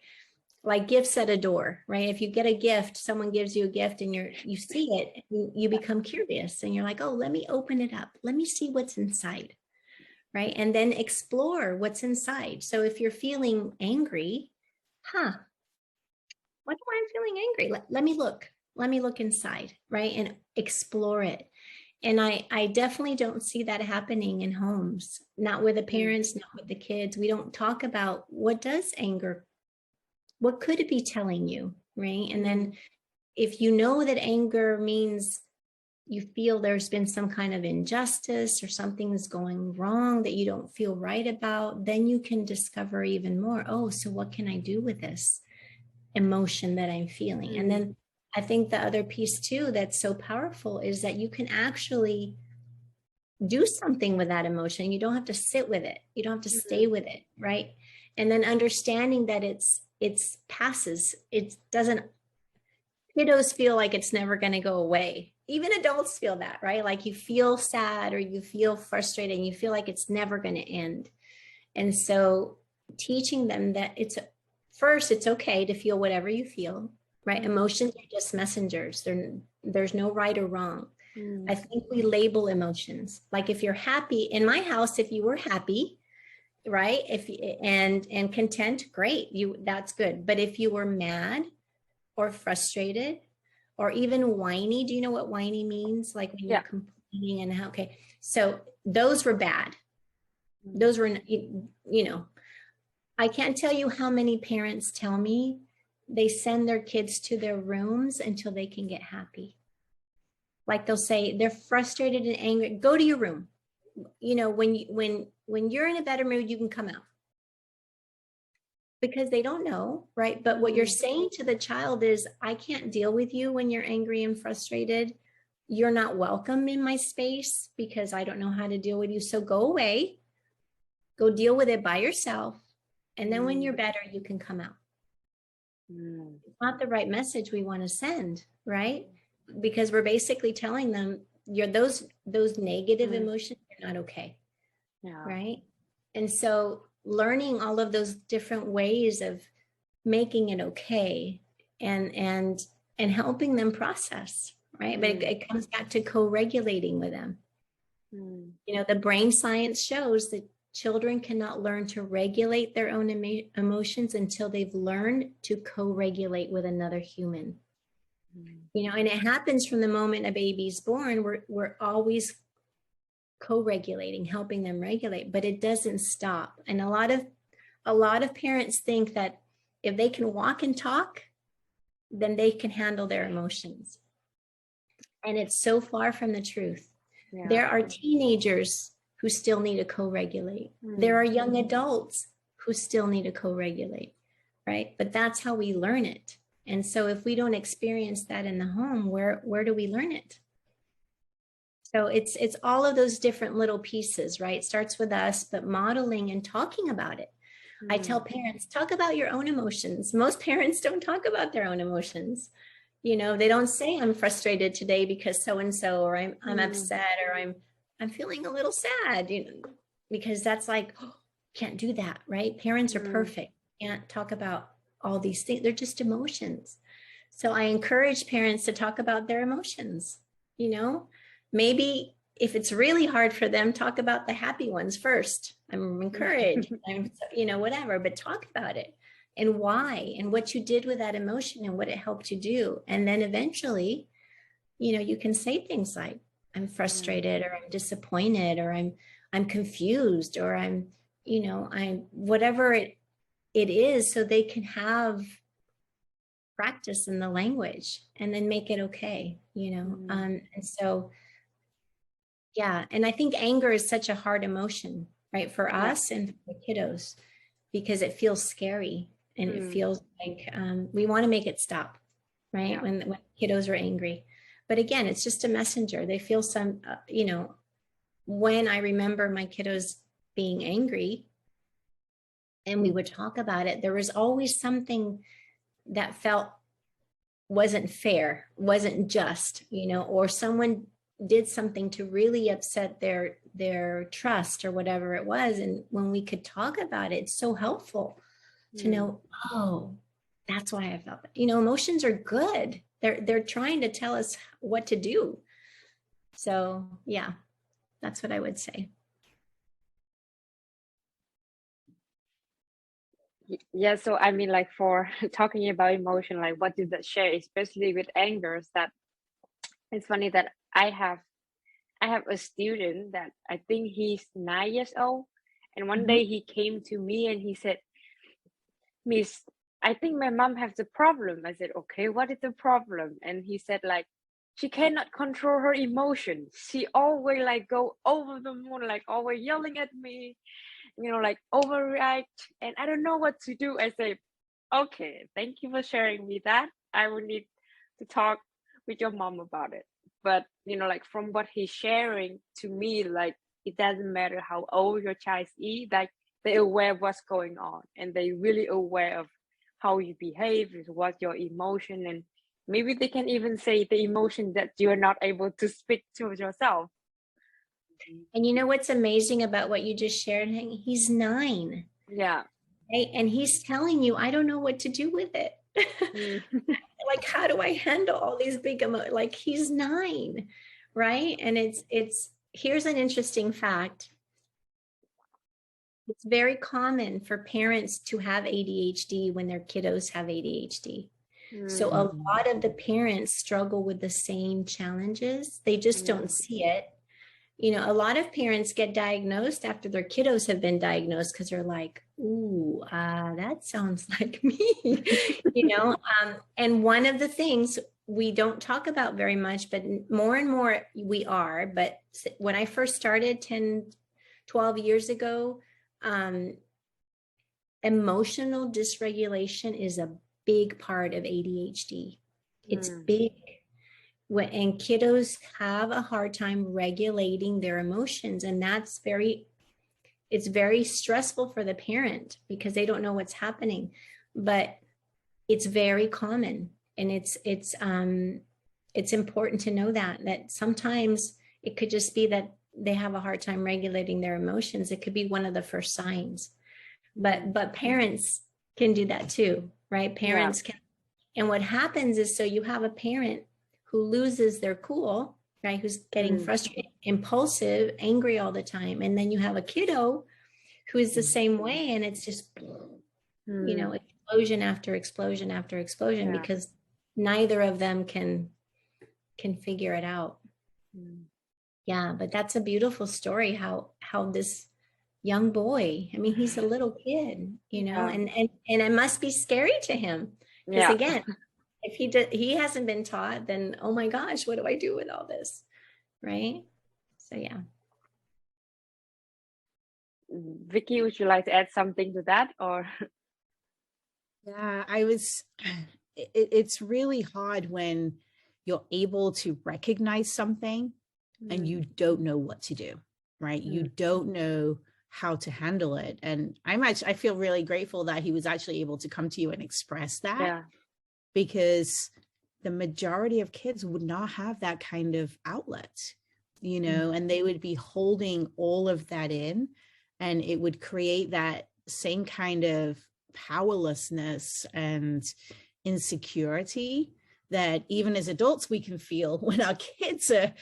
like gifts at a door, right? If you get a gift, someone gives you a gift and you see it, you become curious and you're like, oh, let me open it up. Let me see what's inside, right? And then explore what's inside. So if you're feeling angry, what am I feeling angry? Let me look inside, right? And explore it. And I definitely don't see that happening in homes, not with the parents, not with the kids. We don't talk about what could it be telling you, right? And then if you know that anger means you feel there's been some kind of injustice or something is going wrong that you don't feel right about, then you can discover even more, oh, so what can I do with this emotion that I'm feeling? And then I think the other piece too that's so powerful is that you can actually do something with that emotion. You don't have to sit with it. You don't have to stay with it, right? And then understanding that it passes. It doesn't, kiddos feel like it's never going to go away. Even adults feel that, right? Like you feel sad or you feel frustrated and you feel like it's never going to end. And so teaching them that it's okay to feel whatever you feel, right? Emotions are just messengers. There's no right or wrong. I think we label emotions. Like if you're happy, in my house, if you were happy, right? And content, great, that's good. But if you were mad or frustrated or even whiny, do you know what whiny means? Like when you're complaining and okay. So those were bad. Those were, I can't tell you how many parents tell me they send their kids to their rooms until they can get happy. Like they'll say they're frustrated and angry, go to your room. When you're in a better mood, you can come out. Because they don't know, right? But what you're saying to the child is, I can't deal with you when you're angry and frustrated. You're not welcome in my space because I don't know how to deal with you. So go away, go deal with it by yourself. And then when you're better, you can come out. It's not the right message we want to send, right? Because we're basically telling them those negative emotions are not okay. Yeah. Right. And so learning all of those different ways of making it okay and helping them process, right? But it comes back to co-regulating with them. You know, the brain science shows that children cannot learn to regulate their own emotions until they've learned to co-regulate with another human. You know, and it happens from the moment a baby's born. We're always co-regulating, helping them regulate, but it doesn't stop. And a lot of parents think that if they can walk and talk, then they can handle their emotions. And it's so far from the truth. Yeah. There are teenagers who still need to co-regulate. There are young adults who still need to co-regulate, right? But that's how we learn it. And so if we don't experience that in the home, where do we learn it? So it's all of those different little pieces, right? It starts with us, but modeling and talking about it. I tell parents, talk about your own emotions. Most parents don't talk about their own emotions. You know, they don't say I'm frustrated today because so-and-so, or I'm upset, or I'm feeling a little sad, you know, because that's like, oh, can't do that, right? Parents are perfect. Can't talk about all these things. They're just emotions. So I encourage parents to talk about their emotions, you know. Maybe if it's really hard for them, talk about the happy ones first. I'm encouraged, you know, whatever, but talk about it and why and what you did with that emotion and what it helped you do. And then eventually, you know, you can say things like, I'm frustrated, or I'm disappointed, or I'm confused, or I'm whatever it is, so they can have practice in the language and then make it okay, you know. And so, yeah. And I think anger is such a hard emotion, right? For us and for the kiddos, because it feels scary and it feels like we want to make it stop, right? When kiddos are angry. But again, it's just a messenger. They feel some, you know, when I remember my kiddos being angry and we would talk about it, there was always something that felt wasn't fair, wasn't just, you know, or someone did something to really upset their trust or whatever it was. And when we could talk about it, it's so helpful to know, oh, that's why I felt that. You know, emotions are good. They're trying to tell us what to do. So yeah, that's what I would say. Yeah, so I mean, like, for talking about emotion, like what did that share, especially with anger, is that it's funny that I have a student that I think he's 9 years old, and one day he came to me and he said, Miss, I think my mom has a problem. I said, okay, what is the problem? And he said, like, she cannot control her emotions. She always like go over the moon, like always yelling at me, you know, like overreact, and I don't know what to do. I say, okay, thank you for sharing me that. I will need to talk with your mom about it. But, you know, like from what he's sharing to me, like it doesn't matter how old your child is, like they're aware of what's going on and they're really aware of how you behave, what's your emotion, and maybe they can even say the emotion that you're not able to speak to yourself. And you know what's amazing about what you just shared? He's 9. Yeah. Right? And he's telling you, I don't know what to do with it. Like, how do I handle all these big emotions? Like, he's 9, right? And it's here's an interesting fact. It's very common for parents to have ADHD when their kiddos have ADHD. So a lot of the parents struggle with the same challenges. They just don't see it. You know, a lot of parents get diagnosed after their kiddos have been diagnosed because they're like, ooh, that sounds like me, you know. And one of the things we don't talk about very much, but more and more we are. But when I first started 10, 12 years ago, emotional dysregulation is a big part of ADHD. It's big. And kiddos have a hard time regulating their emotions, and that's very it's very stressful for the parent because they don't know what's happening, but it's very common. And it's important to know that sometimes it could just be that they have a hard time regulating their emotions. It could be one of the first signs, but parents can do that too, right? Parents can. And what happens is, so you have a parent who loses their cool, right? Who's getting frustrated, impulsive, angry all the time. And then you have a kiddo who is the same way. And it's just, you know, explosion after explosion after explosion, because neither of them can figure it out. Yeah, but that's a beautiful story, how this young boy, I mean, he's a little kid, you know, and it must be scary to him. Because again, if he hasn't been taught, then, oh my gosh, what do I do with all this? Right? So, yeah. Vicky, would you like to add something to that, or? Yeah, it's really hard when you're able to recognize something and you don't know what to do, right? You don't know how to handle it. And I feel really grateful that he was actually able to come to you and express that, because the majority of kids would not have that kind of outlet, you know, and they would be holding all of that in, and it would create that same kind of powerlessness and insecurity that even as adults we can feel when our kids are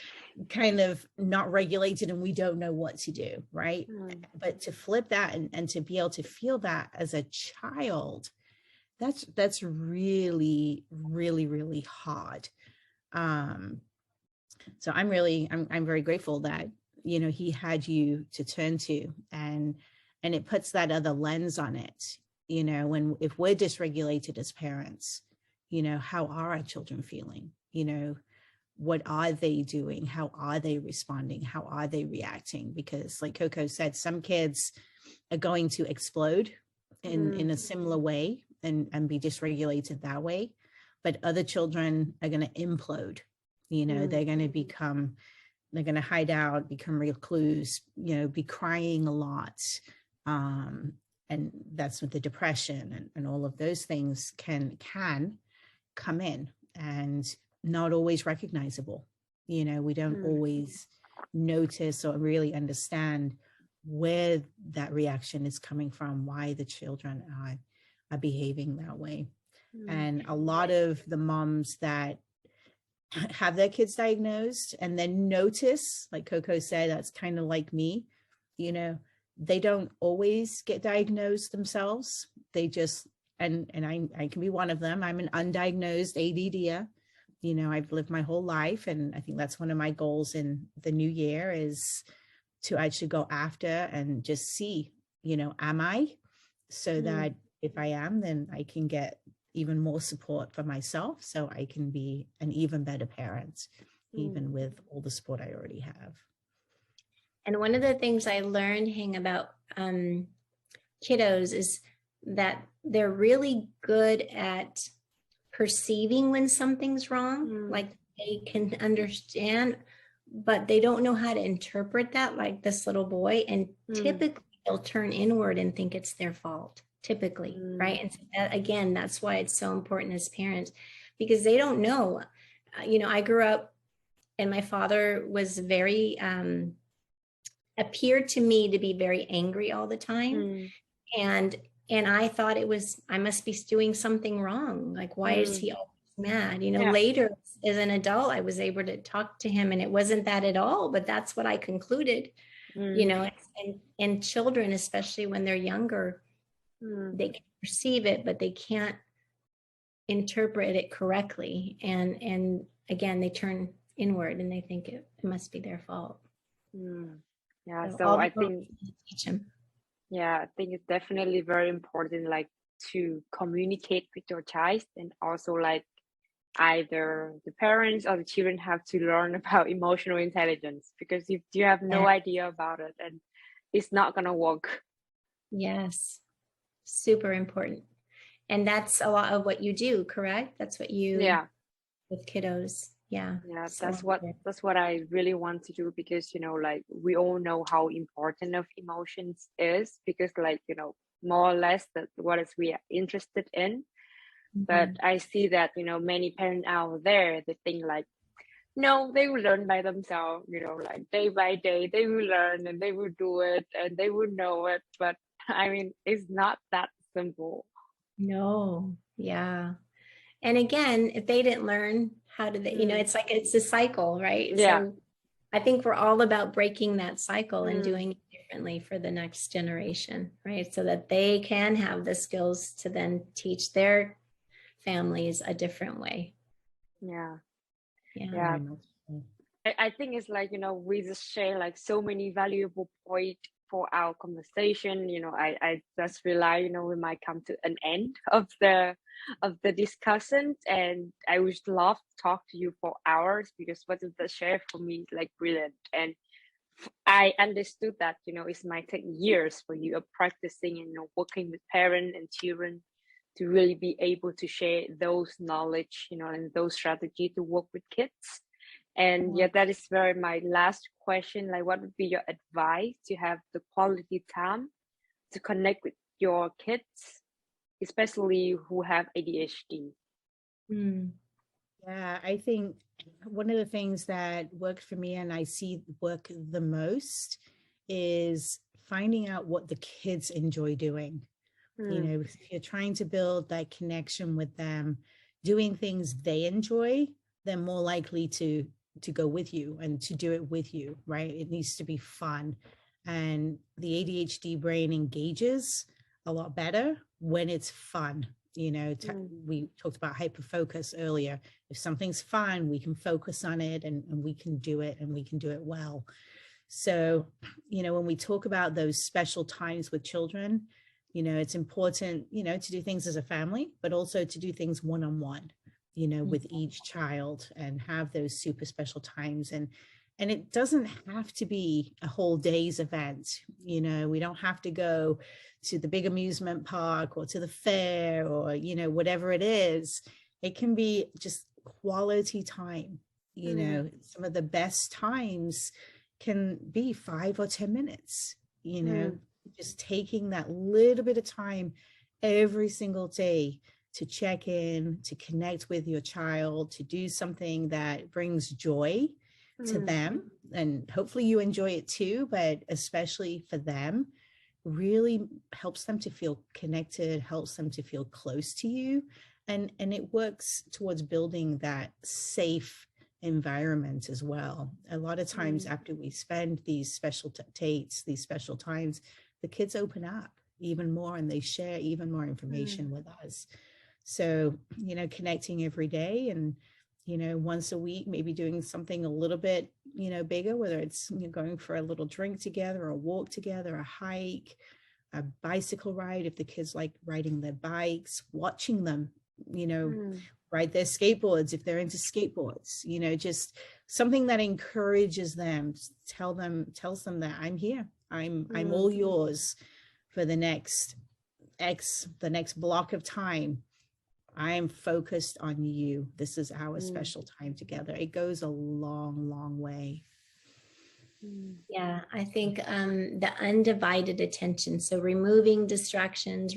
kind of not regulated and we don't know what to do, right? But to flip that and to be able to feel that as a child, that's really, really, really hard. So I'm very grateful that, you know, he had you to turn to, and it puts that other lens on it, you know, if we're dysregulated as parents, you know, how are our children feeling? You know, what are they doing? How are they responding? How are they reacting? Because like Coco said, some kids are going to explode in a similar way and be dysregulated that way. But other children are going to implode. You know, they're going to hide out, become recluse, you know, be crying a lot. And that's with the depression and all of those things can come in and not always recognizable. You know, we don't always notice or really understand where that reaction is coming from, why the children are behaving that way. And a lot of the moms that have their kids diagnosed and then notice, like Coco said, that's kind of like me, you know, they don't always get diagnosed themselves. They just, and I can be one of them. I'm an undiagnosed ADD. You know, I've lived my whole life. And I think that's one of my goals in the new year is to actually go after and just see, you know, am I? So that if I am, then I can get even more support for myself so I can be an even better parent, even with all the support I already have. And one of the things I learned, Hang, about kiddos is that they're really good at perceiving when something's wrong. Like they can understand, but they don't know how to interpret that, like this little boy. And typically they'll turn inward and think it's their fault, typically, right? And so that, again, that's why it's so important as parents, because they don't know. You know, I grew up and my father was very, appeared to me to be very angry all the time. And I thought I must be doing something wrong. Like, why is he always mad? You know, later as an adult, I was able to talk to him and it wasn't that at all, but that's what I concluded, you know, and children, especially when they're younger, they can perceive it, but they can't interpret it correctly. And again, they turn inward and they think it must be their fault. Yeah, so I think teach them. Yeah, I think it's definitely very important, like, to communicate with your child, and also like either the parents or the children have to learn about emotional intelligence, because if you have no idea about it, and it's not gonna work. Yes, super important. And that's a lot of what you do, correct? That's what you with kiddos. Yeah. Yeah, So that's what I really want to do, because like we all know how important of emotions is, because like more or less that what is we are interested in. But I see that many parents out there, they think like, no, they will learn by themselves, like day by day they will learn and they will do it and they will know it. But I mean, it's not that simple. no, yeah. And again, if they didn't learn, how do they, it's like, it's a cycle, right? Yeah. So I think we're all about breaking that cycle and Mm. doing it differently for the next generation, right? So that they can have the skills to then teach their families a different way. Yeah. Yeah. Yeah. I think it's like, we just share like so many valuable points for our conversation. I just realize, we might come to an end of the discussion, and I would love to talk to you for hours, because what you just shared for me is like brilliant. And I understood that, it might take years for you of practicing and working with parents and children to really be able to share those knowledge, and those strategy to work with kids. And yeah, that is very my last question. Like, what would be your advice to have the quality time to connect with your kids, especially who have ADHD? Yeah, I think one of the things that worked for me and I see work the most is finding out what the kids enjoy doing. If you're trying to build that connection with them, doing things they enjoy, they're more likely to go with you and to do it with you, right? It needs to be fun. And the ADHD brain engages a lot better when it's fun. We talked about hyperfocus earlier. If something's fun, we can focus on it and we can do it, and we can do it well. So, when we talk about those special times with children, it's important, to do things as a family, but also to do things one-on-one, with each child, and have those super special times. And it doesn't have to be a whole day's event. We don't have to go to the big amusement park or to the fair or, whatever it is. It can be just quality time. Some of the best times can be 5 or 10 minutes, just taking that little bit of time every single day to check in, to connect with your child, to do something that brings joy to them. And hopefully you enjoy it too, but especially for them, really helps them to feel connected, helps them to feel close to you. And it works towards building that safe environment as well. A lot of times after we spend these special dates, these special times, the kids open up even more and they share even more information with us. So, connecting every day, and, once a week, maybe doing something a little bit, bigger, whether it's going for a little drink together, a walk together, a hike, a bicycle ride, if the kids like riding their bikes, watching them, ride their skateboards, if they're into skateboards, just something that encourages them, tells them that I'm here. I'm all yours for the next block of time. I am focused on you. This is our special time together. It goes a long, long way. Yeah, I think the undivided attention. So removing distractions,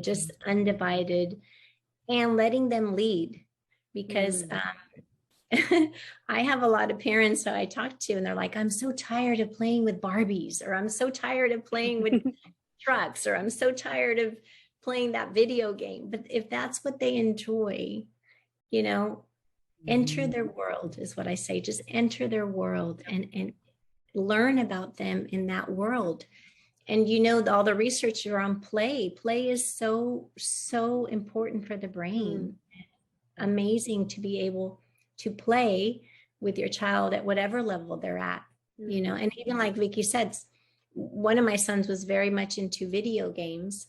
just undivided, and letting them lead. Because I have a lot of parents that I talk to, and they're like, I'm so tired of playing with Barbies, or I'm so tired of playing with trucks, or I'm so tired of playing that video game. But if that's what they enjoy, enter their world is what I say. Just enter their world and learn about them in that world. And all the research around play is so important for the brain. Amazing to be able to play with your child at whatever level they're at, and even like Vicky said, one of my sons was very much into video games,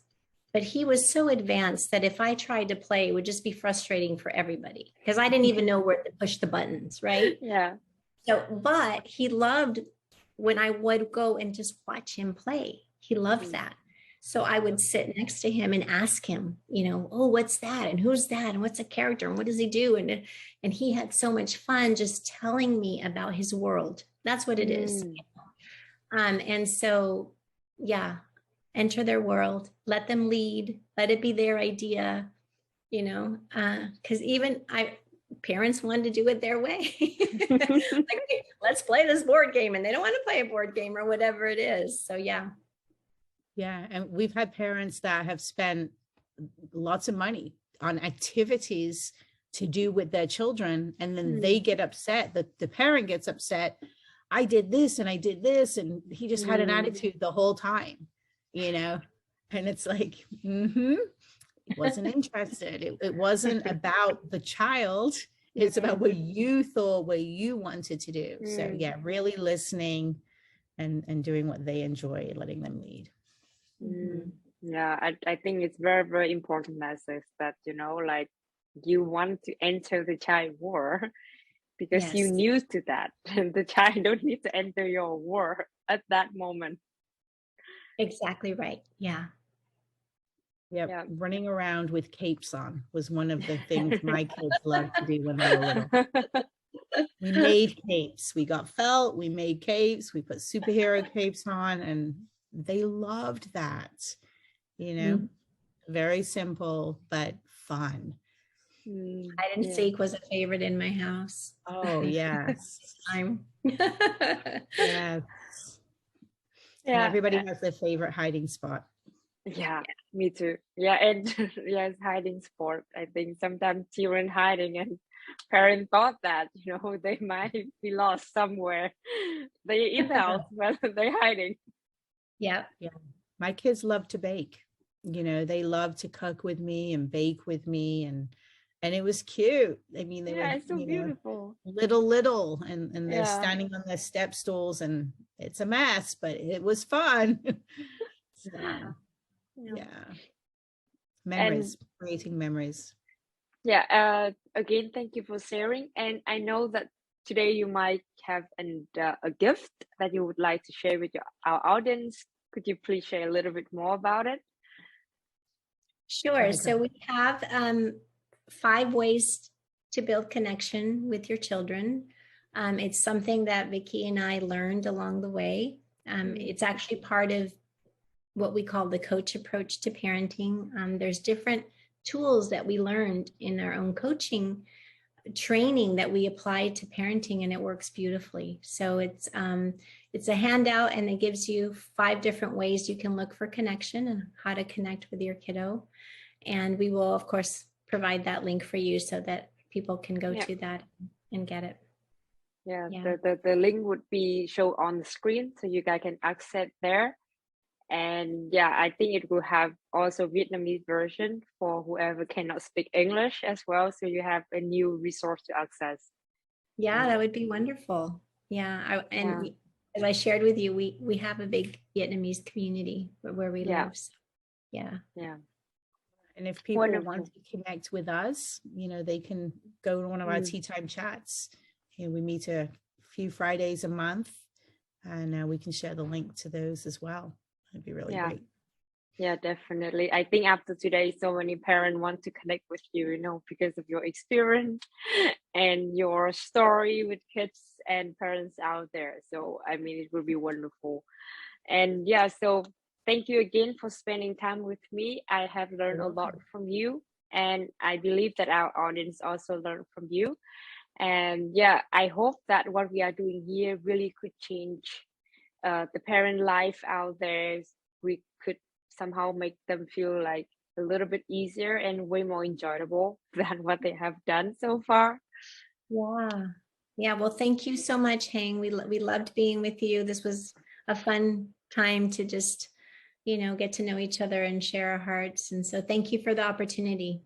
but he was so advanced that if I tried to play, it would just be frustrating for everybody because I didn't even know where to push the buttons, right? Yeah. So, but he loved when I would go and just watch him play. He loved that. So I would sit next to him and ask him, oh, what's that? And who's that? And what's a character? And what does he do? And he had so much fun just telling me about his world. That's what it is. And so, yeah, enter their world, let them lead, let it be their idea, because even parents wanted to do it their way. Like, let's play this board game, and they don't want to play a board game or whatever it is. So, yeah. Yeah. And we've had parents that have spent lots of money on activities to do with their children. And then they get upset, the parent gets upset. I did this and I did this. And he just had an attitude the whole time, and it's like, it wasn't interested. It wasn't about the child. It's about what you thought, what you wanted to do. So yeah, really listening and doing what they enjoy, letting them lead. Yeah, I think it's very, very important message that, like you want to enter the child world because you knew to that. And the child don't need to enter your world at that moment. Exactly right. Yeah. Yep. Running around with capes on was one of the things my kids loved to do when they were little. We made capes. We got felt. We made capes. We put superhero capes on, and they loved that. Very simple but fun. Hide and seek was a favorite in my house. Oh yes. Time. Yes. And everybody has their favorite hiding spot. Yeah, me too. Yeah, and yes, hiding spot. I think sometimes children hiding and parents thought that, they might be lost somewhere. They in the house, but they're hiding. Yeah. Yeah. My kids love to bake. They love to cook with me and bake with me, and it was cute. I mean, they were it's so beautiful. Little, and they're standing on their step stools, and it's a mess, but it was fun. So, yeah. Memories, creating memories. Yeah. Again, thank you for sharing. And I know that today you might have a gift that you would like to share with our audience. Could you please share a little bit more about it? Sure. So we have 5 ways to build connection with your children. It's something that Vicky and I learned along the way. It's actually part of what we call the coach approach to parenting. There's different tools that we learned in our own coaching training that we apply to parenting, and it works beautifully. So it's a handout, and it gives you 5 different ways you can look for connection and how to connect with your kiddo. And we will, of course, provide that link for you so that people can go to that and get it. Yeah. The link would be shown on the screen, so you guys can access there. And I think it will have also Vietnamese version for whoever cannot speak English as well. So you have a new resource to access. Yeah, that would be wonderful. Yeah. As I shared with you, we have a big Vietnamese community where we live. So, yeah. And if people want to connect with us, they can go to one of our tea time chats. We meet a few Fridays a month, and we can share the link to those as well. It'd be really great. Yeah, definitely. I think after today, so many parents want to connect with you, because of your experience and your story with kids and parents out there. So, I mean, it will be wonderful. And so thank you again for spending time with me. I have learned a lot from you, and I believe that our audience also learned from you. And I hope that what we are doing here really could change the parent life out there. We could somehow make them feel like a little bit easier and way more enjoyable than what they have done so far. Yeah. Well, thank you so much, Hang. We loved being with you. This was a fun time to just, get to know each other and share our hearts. And so thank you for the opportunity.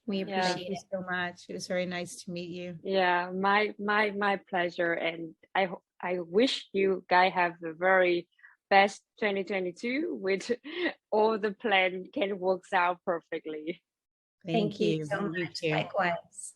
We appreciate it. Thank you so much. It was very nice to meet you. Yeah, my pleasure. And I wish you guys have the very best 2022 with all the plan can work out perfectly. Thank you so much. Likewise.